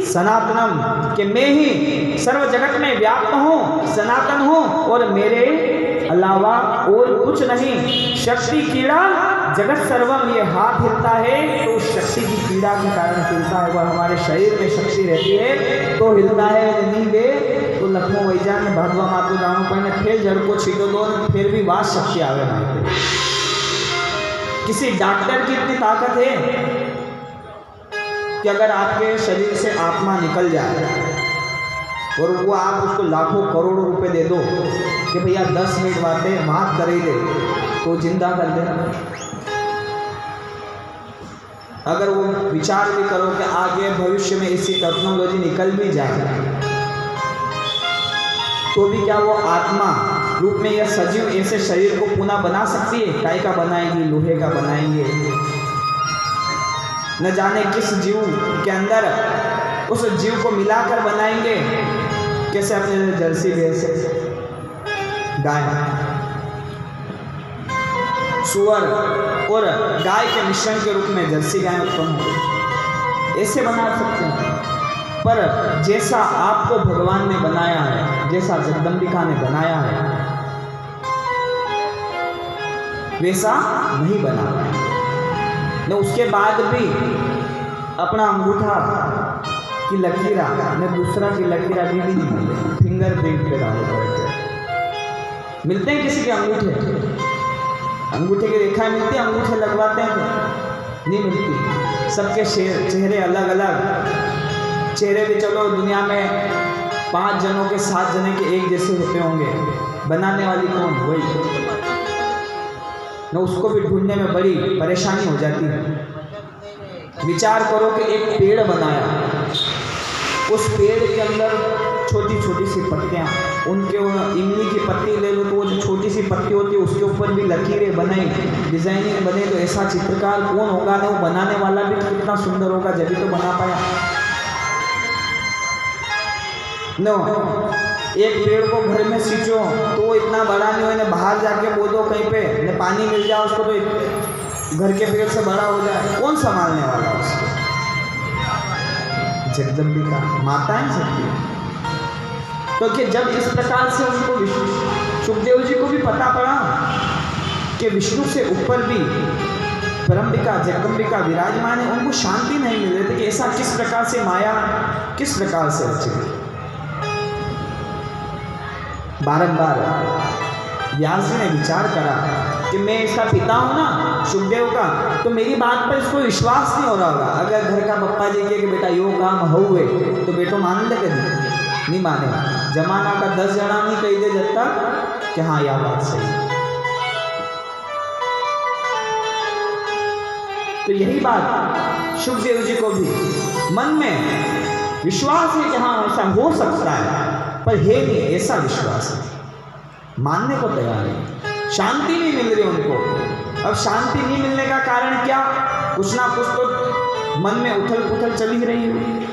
सनातनम, कि मैं ही सर्व जगत में व्याप्त हूँ, सनातन हूँ और मेरे अलावा और कुछ नहीं। शक्ति कीड़ा जगत सर्वम, ये हाथ हिलता है तो शक्ति की पीड़ा के कारण हिलता है। वह हमारे शरीर में शक्ति रहती है तो हिलता है, नहीं दे तो लखनऊ वैजान भागवा मातो जानो पर फिर जड़ को छीटो दो, फिर भी बात शक्ति आगे नहीं। किसी डॉक्टर की इतनी ताकत है कि अगर आपके शरीर से आत्मा निकल जाए और वो आप उसको लाखों करोड़ों रुपए दे दो कि भैया 10 मिनट बातें माफ कर ही दे, तो जिंदा कर देना। अगर वो विचार भी करो कि आगे भविष्य में ऐसी टेक्नोलॉजी निकल भी जाए तो भी क्या वो आत्मा रूप में यह सजीव ऐसे शरीर को पुनः बना सकती है? काय का बनाएंगी? लोहे का बनाएंगे। न जाने किस जीव के अंदर उस जीव को मिलाकर बनाएंगे। कैसे अपने जर्सी भैंस, गाय, सुअर और गाय के मिश्रण के रूप में जर्सी गाय उत्पन्न हो, ऐसे बना सकते हैं। पर जैसा आपको भगवान ने बनाया है, जैसा जगदम्बिका ने बनाया है, वैसा नहीं बना पाए। न उसके बाद भी अपना अंगूठा की लकीरा न दूसरा की लकीरा भी नहीं मिले। फिंगर प्रिंट पे डाले पड़ते मिलते हैं किसी के अंगूठे की रेखा मिलती है, अंगूठे लगवाते हैं तो नहीं मिलती। सबके चेहरे अलग अलग, चेहरे भी चलो दुनिया में 5 जनों के 7 जने के एक जैसे होते होंगे, बनाने वाली कौन? वही न, उसको भी ढूंढने में बड़ी परेशानी हो जाती है। विचार करो कि एक पेड़ बनाया, उस पेड़ के अंदर छोटी छोटी सी पत्तियाँ, उनके इमली की पत्ती ले लो तो वो जो छोटी सी पत्ती होती है उसके ऊपर भी लकीरें बनाई, डिजाइनिंग बने, तो ऐसा चित्रकार कौन होगा? ना वो बनाने वाला भी कितना सुंदर होगा जब तो बना पाया। नो, एक पेड़ को घर में सींचो तो वो इतना बड़ा नहीं हो, बाहर जाके बोलो कहीं पे न पानी मिल जाए उसको तो घर के पेड़ से बड़ा हो जाए, कौन संभालने वाला उसको? जगदम्बिका माताएं सकती। तो कि जब इस प्रकार से उनको सुखदेव जी को भी पता पड़ा कि विष्णु से ऊपर भी परम्बिका जगदम्बिका विराजमान है, उनको शांति नहीं मिल रही थी कि ऐसा किस प्रकार से माया किस प्रकार से रची। बारंबार व्यास जी ने विचार करा कि मैं इसका पिता हूं ना सुखदेव का, तो मेरी बात पर इसको विश्वास नहीं हो रहा होगा। अगर घर का पप्पा जी के कि बेटा यो काम हुए तो बेटो मान ले, नहीं माने। जमाना का 10 जना नहीं कही दे जब तक कि हाँ यह बात सही। तो यही बात सुखदेव जी को भी मन में विश्वास है कि हाँ ऐसा हो सकता है, पर है नहीं ऐसा विश्वास है, मानने को तैयार है। शांति नहीं मिल रही उनको। अब शांति नहीं मिलने का कारण क्या? कुछ ना कुछ तो मन में उथल पुथल चली रही है।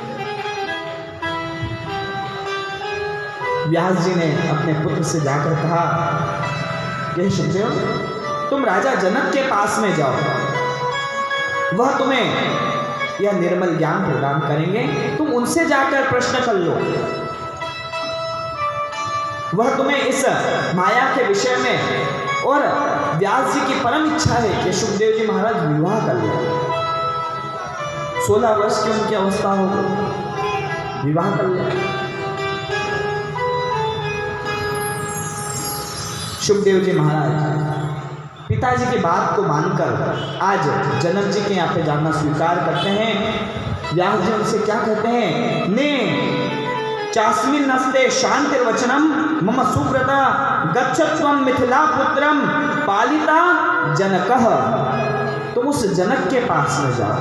व्यास जी ने अपने पुत्र से जाकर कहा कि सुखदेव, तुम राजा जनक के पास में जाओ, वह तुम्हें यह निर्मल ज्ञान प्रदान करेंगे। तुम उनसे जाकर प्रश्न कर लो, वह तुम्हें इस माया के विषय में, और व्यास जी की परम इच्छा है कि सुखदेव जी महाराज विवाह कर ले। 16 वर्ष की उनकी अवस्था हो, विवाह कर ले। सुखदेव जी महाराज पिताजी की बात को मानकर आज जनक जी के यहाँ पे जाना स्वीकार करते हैं। व्यास जी उनसे क्या कहते हैं? ने चास्मिन नस्ते शांतिर्वचनम मम सुव्रता गच्छत्वम मिथिला पुत्रम पालिता जनकः। तुम उस जनक के पास में जाओ।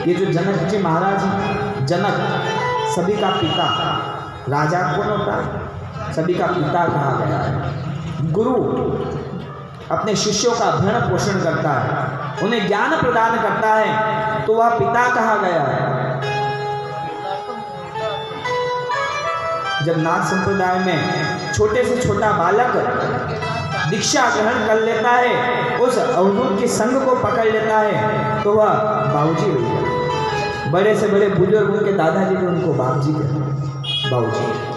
ये जो जनक जी महाराज, जनक सभी का पिता, राजा कौन होता है? सभी का पिता कहा गया है। गुरु अपने शिष्यों का भरण पोषण करता है, उन्हें ज्ञान प्रदान करता है, तो वह पिता कहा गया है। जब नाथ संप्रदाय में छोटे से छोटा बालक दीक्षा ग्रहण कर लेता है, उस अवधूत के संग को पकड़ लेता है, तो वह बाबूजी हो गया। बड़े से बड़े बुजुर्ग उनके दादाजी भी उनको बाबूजी कहते हैं, बाबूजी।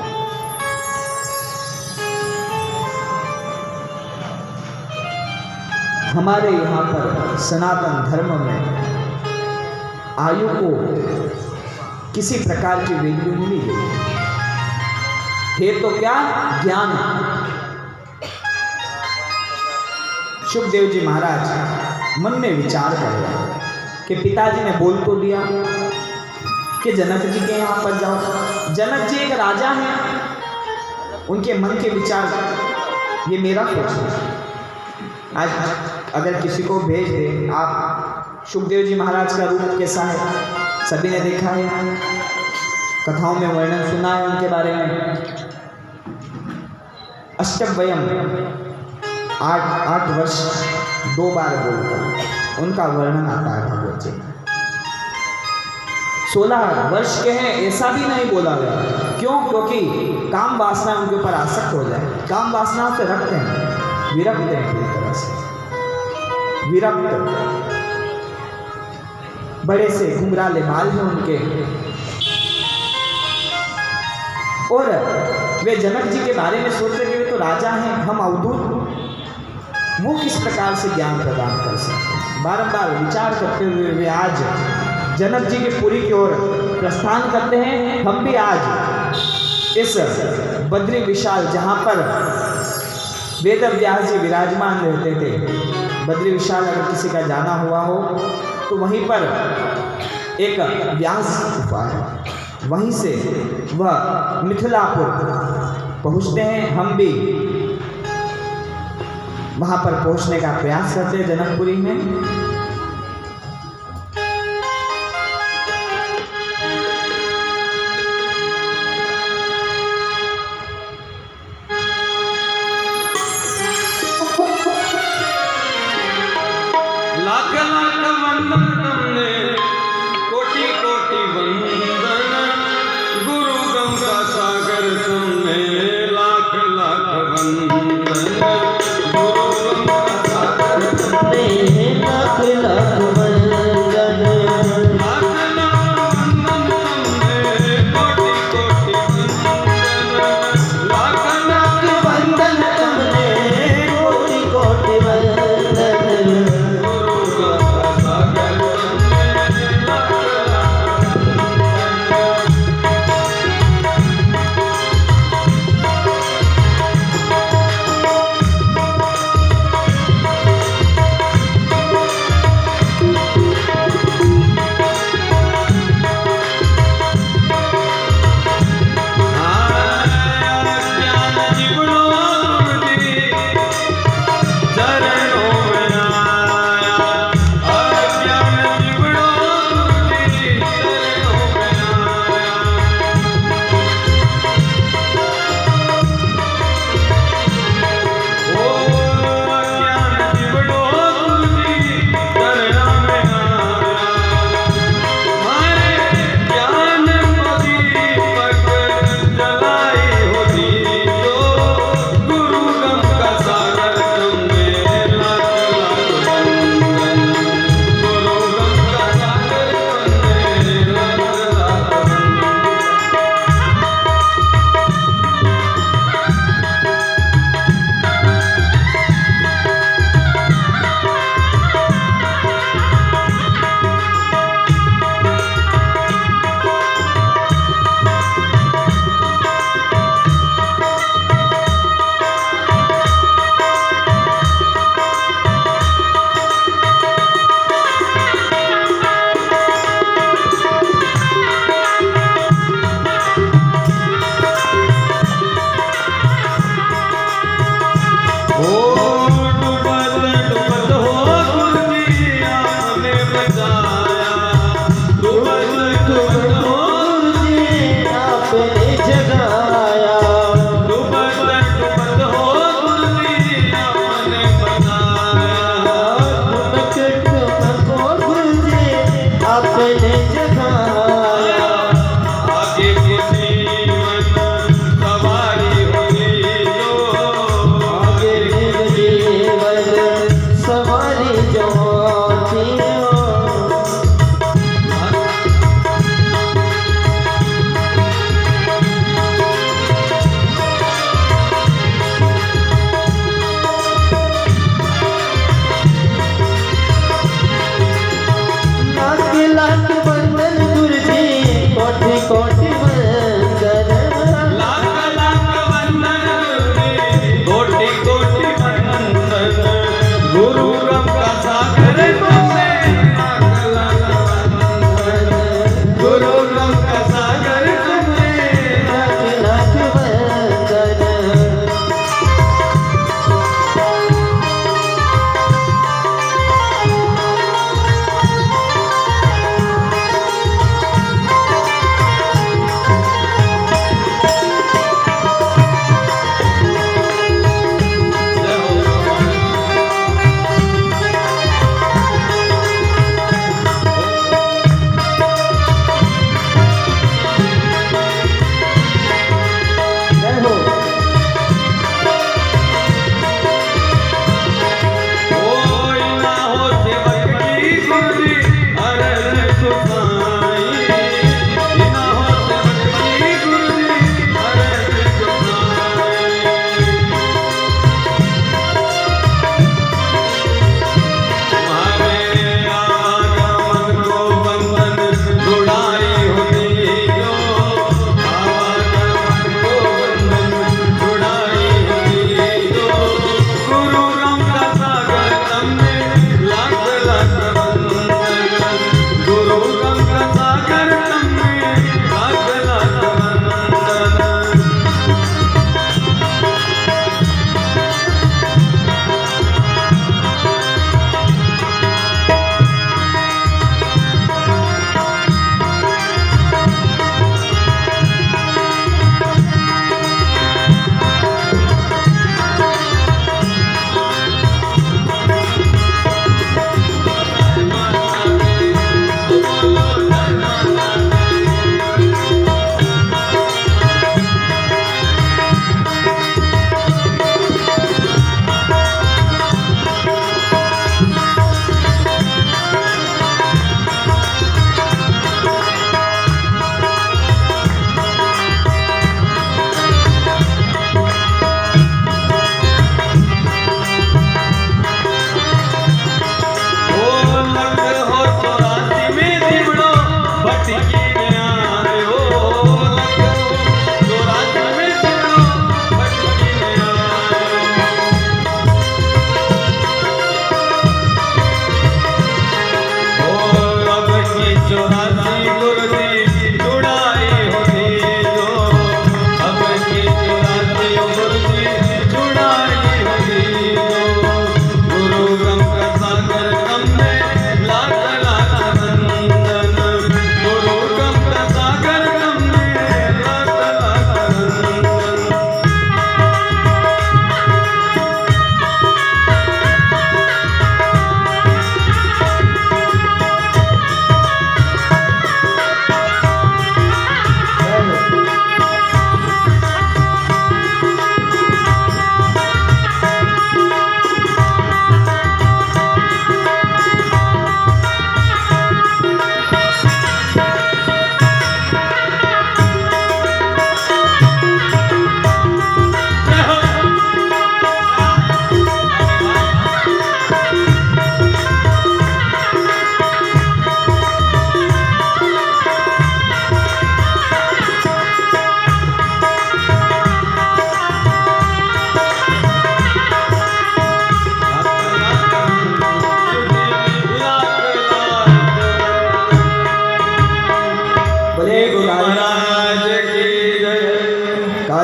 हमारे यहाँ पर सनातन धर्म में आयु को किसी प्रकार की वैल्यू नहीं दी है, तो क्या? ज्ञान। सुखदेव जी महाराज मन में विचार कर रहे कि पिताजी ने बोल तो दिया कि जनक जी के यहाँ पर जाओ। जनक जी एक राजा हैं, उनके मन के विचार ये मेरा सोचना। आज अगर किसी को भेज दे, आप सुखदेव जी महाराज का रूप कैसा है, सभी ने देखा है, कथाओं में वर्णन सुना है उनके बारे में। अष्टवयम 8 वर्ष 2 बार बोलकर उनका वर्णन आता है भगवत जी। 16 वर्ष के हैं ऐसा भी नहीं बोला गया। क्यों? क्योंकि काम वासना उनके ऊपर आसक्त हो जाए। काम वासनाओं से रक्त हैं, विरक्त हैं, पूरी तरह से विरक्त। बड़े से घुंघराले बाल हैं उनके, और वे जनक जी के बारे में सोच रहे कि वे तो राजा हैं, हम अवधूत, वो किस प्रकार से ज्ञान प्रदान कर सकते हैं। बारंबार विचार करते हुए वे आज जनक जी के पुरी की ओर प्रस्थान करते हैं। हम भी आज इस बद्री विशाल, जहाँ पर वेद व्यास जी विराजमान रहते थे, बद्री विशाल अगर किसी का जाना हुआ हो तो वहीं पर एक व्यास गुफा है, वहीं से वह मिथिलापुर पहुँचते हैं। हम भी वहाँ पर पहुँचने का प्रयास करते हैं जनकपुरी में।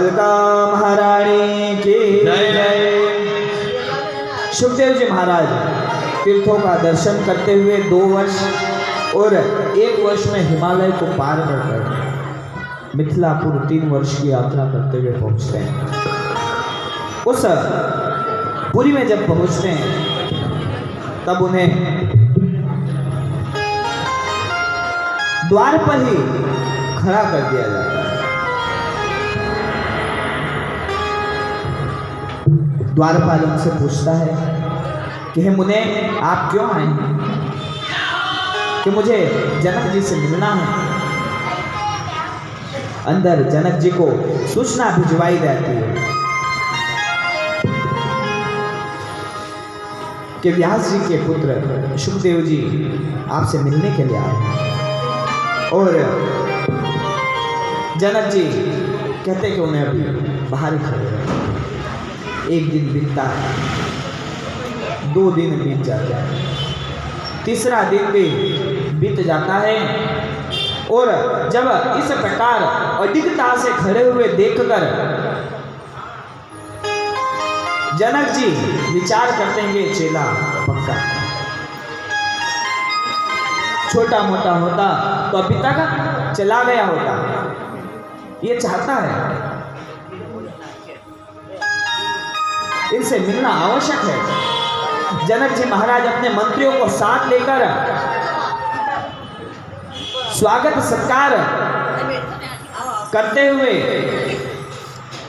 कालका महारानी की जय। सुखदेव जी महाराज तीर्थों का दर्शन करते हुए 2 वर्ष और 1 वर्ष में हिमालय को पार कर मिथिलापुर 3 वर्ष की यात्रा करते हुए पहुंचते हैं। उस पुरी में जब पहुंचते हैं तब उन्हें द्वार पर ही खड़ा कर दिया जाता है। द्वारपाल उनसे पूछता है कि हे मुने, आप क्यों आए हैं? कि मुझे जनक जी से मिलना है। अंदर जनक जी को सूचना भिजवाई जाती है कि व्यास जी के पुत्र सुखदेव जी आपसे मिलने के लिए आए हैं। और जनक जी कहते कि उन्हें अभी बाहर खड़े हैं। 1 दिन बीतता है, 2 दिन बीत जाते हैं, 3रा दिन भी बीत जाता है। और जब इस प्रकार अडिगता से खड़े हुए देखकर जनक जी विचार करते हैं कि चेला पक्का छोटा मोटा होता तो अभी तक चला गया होता। ये चाहता है इनसे मिलना आवश्यक है। जनक जी महाराज अपने मंत्रियों को साथ लेकर स्वागत सत्कार करते हुए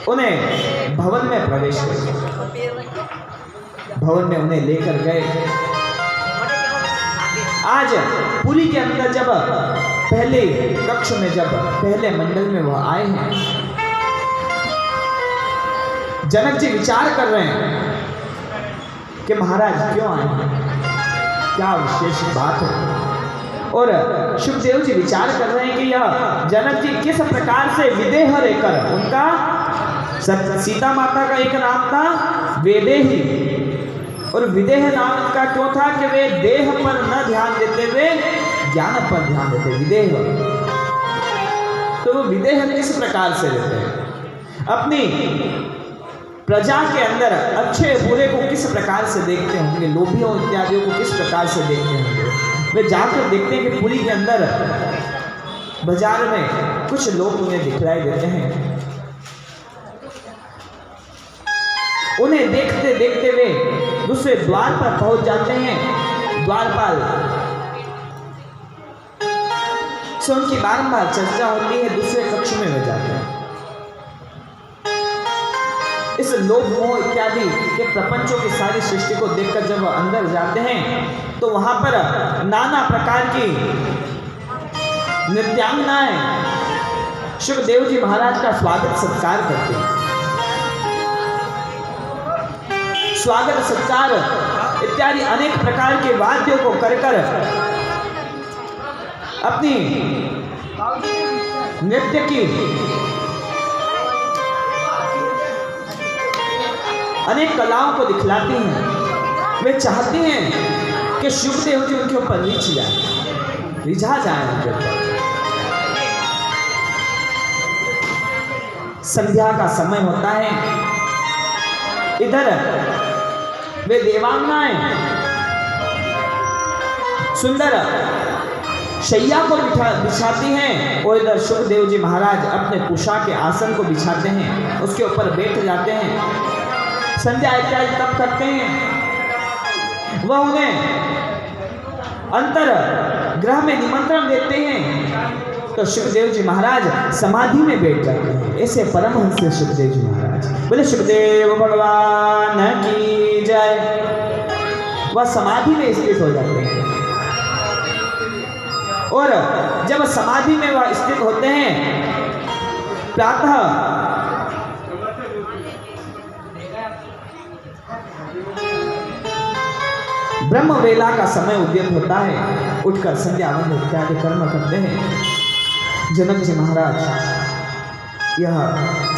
उन्हें भवन में प्रवेश किया। भवन में उन्हें लेकर गए। आज पुरी के अंदर जब पहले कक्ष में, जब पहले मंडल में वह आए हैं, जनक जी विचार कर रहे हैं कि महाराज क्यों आए हैं, क्या विशेष बात है। और सुखदेव जी विचार कर रहे हैं कि यह जनक जी किस प्रकार से विदेह लेकर, उनका सीता माता का एक नाम था वेदेही, और विदेह नाम का क्यों था कि वे देह पर न ध्यान देते हुए ज्ञान पर ध्यान देते। विदेह, तो वो विदेह किस प्रकार से लेते हैं, अपनी प्रजा के अंदर अच्छे बुरे को किस प्रकार से देखते होंगे, लोभियों इत्यादियों को किस प्रकार से देखते होंगे। वे जाकर देखते हैं कि पुरी के अंदर बाजार में कुछ लोग उन्हें दिखलाई देते हैं। उन्हें देखते देखते वे दूसरे द्वार पर पहुंच जाते हैं। द्वारपाल से उनकी बारंबार चर्चा होती है। दूसरे कक्ष में वे जाते हैं। इस लोभ मोह इत्यादि के प्रपंचों की सारी सृष्टि को देखकर जब अंदर जाते हैं तो वहां पर नाना प्रकार की नृत्यांगनाएं सुखदेव जी महाराज का स्वागत सत्कार करते हैं। स्वागत सत्कार इत्यादि अनेक प्रकार के वाद्यों को कर कर अपनी नृत्य की अनेक कलाओं को दिखलाती हैं। वे चाहती हैं कि सुखदेव जी उनके ऊपर रिझा जाए उनके ऊपर। संध्या का समय होता है। इधर वे देवांगनाएं सुंदर शैया को बिछाती हैं और इधर सुखदेव जी महाराज अपने कुशा के आसन को बिछाते हैं, उसके ऊपर बैठ जाते हैं। संध्या इत्यादि तब करते हैं। वह उन्हें अंतर ग्रह में निमंत्रण देते हैं तो सुखदेव जी महाराज समाधि में बैठ जाते हैं। ऐसे परमहंस से सुखदेव जी महाराज, बोले सुखदेव भगवान की जय। वह समाधि में स्थित हो जाते हैं और जब समाधि में वह स्थित होते हैं, प्रातः ब्रह्म वेला का समय उद्यत होता है। उठकर संध्या वंदन इत्यादि कर्म करते हैं। जनक जी महाराज यह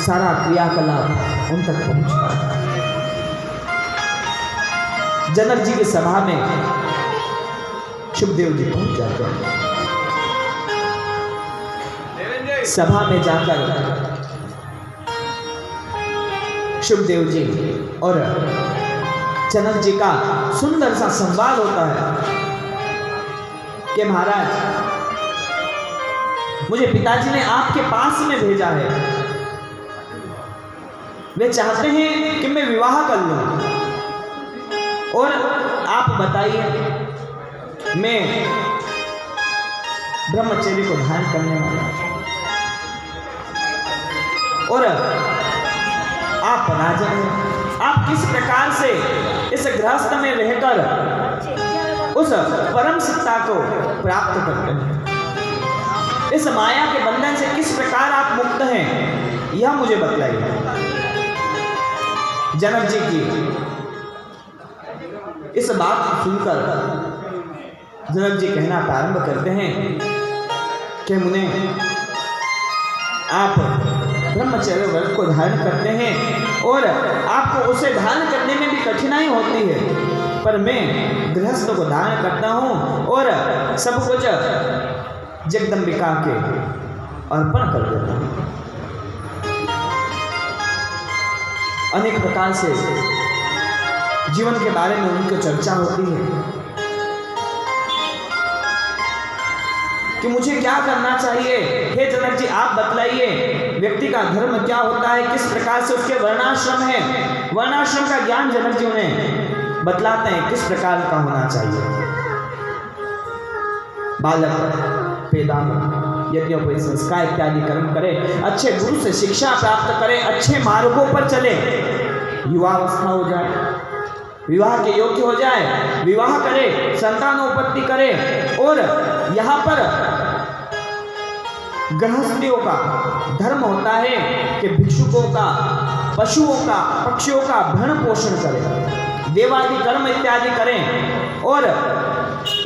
सारा क्रियाकलाप उन तक पहुंचता है। जनक जी की सभा में सुखदेव जी पहुंच जाते हैं। सभा में जाकर शुभदेव जी और जनक जी का सुंदर सा संवाद होता है कि महाराज, मुझे पिताजी ने आपके पास में भेजा है, वे चाहते हैं कि मैं विवाह कर लूं, और आप बताइए, मैं ब्रह्मचर्य को धारण करने वाला और आप राजा हैं, आप किस प्रकार से इस गृहस्थ में रहकर उस परम सत्ता को प्राप्त करते हैं, इस माया के बंधन से किस प्रकार आप मुक्त हैं, यह मुझे बतलाइए। जनक जी की इस बात को सुनकर जनक जी कहना प्रारंभ करते हैं कि मुने, आप ब्रह्मचर्य व्रत को धारण करते हैं और आपको उसे धारण करने में भी कठिनाई होती है, पर मैं गृहस्थ को धारण करता हूँ और सब कुछ जगदम्बिका के अर्पण कर देता हूँ। अनेक प्रकार से जीवन के बारे में उनकी चर्चा होती है कि मुझे क्या करना चाहिए। हे जनक जी, आप बतलाइए, व्यक्ति का धर्म क्या होता है, किस प्रकार से उसके वर्णाश्रम है, वर्णाश्रम का ज्ञान जनक जी उन्हें बतलाते हैं किस प्रकार का होना चाहिए। बालक पैदा यज्ञोपवीत संस्कार इत्यादि कर्म करे, अच्छे गुरु से शिक्षा प्राप्त करे, अच्छे मार्गों पर चले, युवावस्था हो जाए, विवाह के योग्य हो जाए, विवाह करे, संतानोत्पत्ति करे, और यहाँ पर गृहस्थियों का धर्म होता है कि भिक्षुकों का, पशुओं का, पक्षियों का भरण पोषण करें, देवादि कर्म इत्यादि करें, और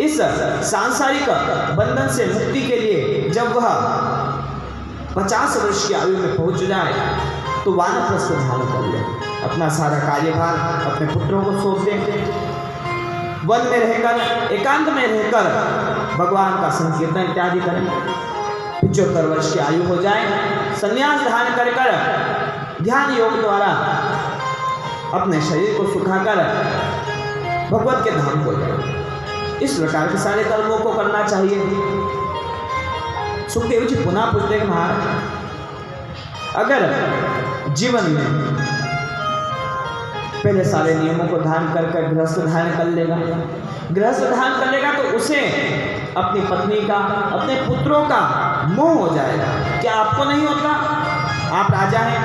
इस सांसारिक बंधन से मुक्ति के लिए जब वह 50 वर्ष की आयु में पहुंच जाए तो वानप्रस्थ धारण कर ले, अपना सारा कार्यभार अपने पुत्रों को सौंप दे, वन में रहकर, एकांत में रहकर भगवान का संकीर्तन इत्यादि करें। 75 वर्ष की आयु हो जाए, संन्यास धारण कर ध्यान योग द्वारा अपने शरीर को सुखाकर भगवत के धाम को जाए। इस प्रकार के सारे कर्मों को करना चाहिए। सुखदेव जी पुनः पूछते हैं, महाराज, अगर जीवन में पहले सारे नियमों को धारण कर गृहस्थ धारण कर लेगा, गृहस्थ धारण कर लेगा, तो उसे अपनी पत्नी का, अपने पुत्रों का मोह हो जाएगा। क्या आपको नहीं होता? आप राजा हैं,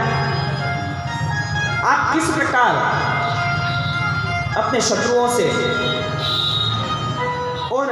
आप किस प्रकार अपने शत्रुओं से और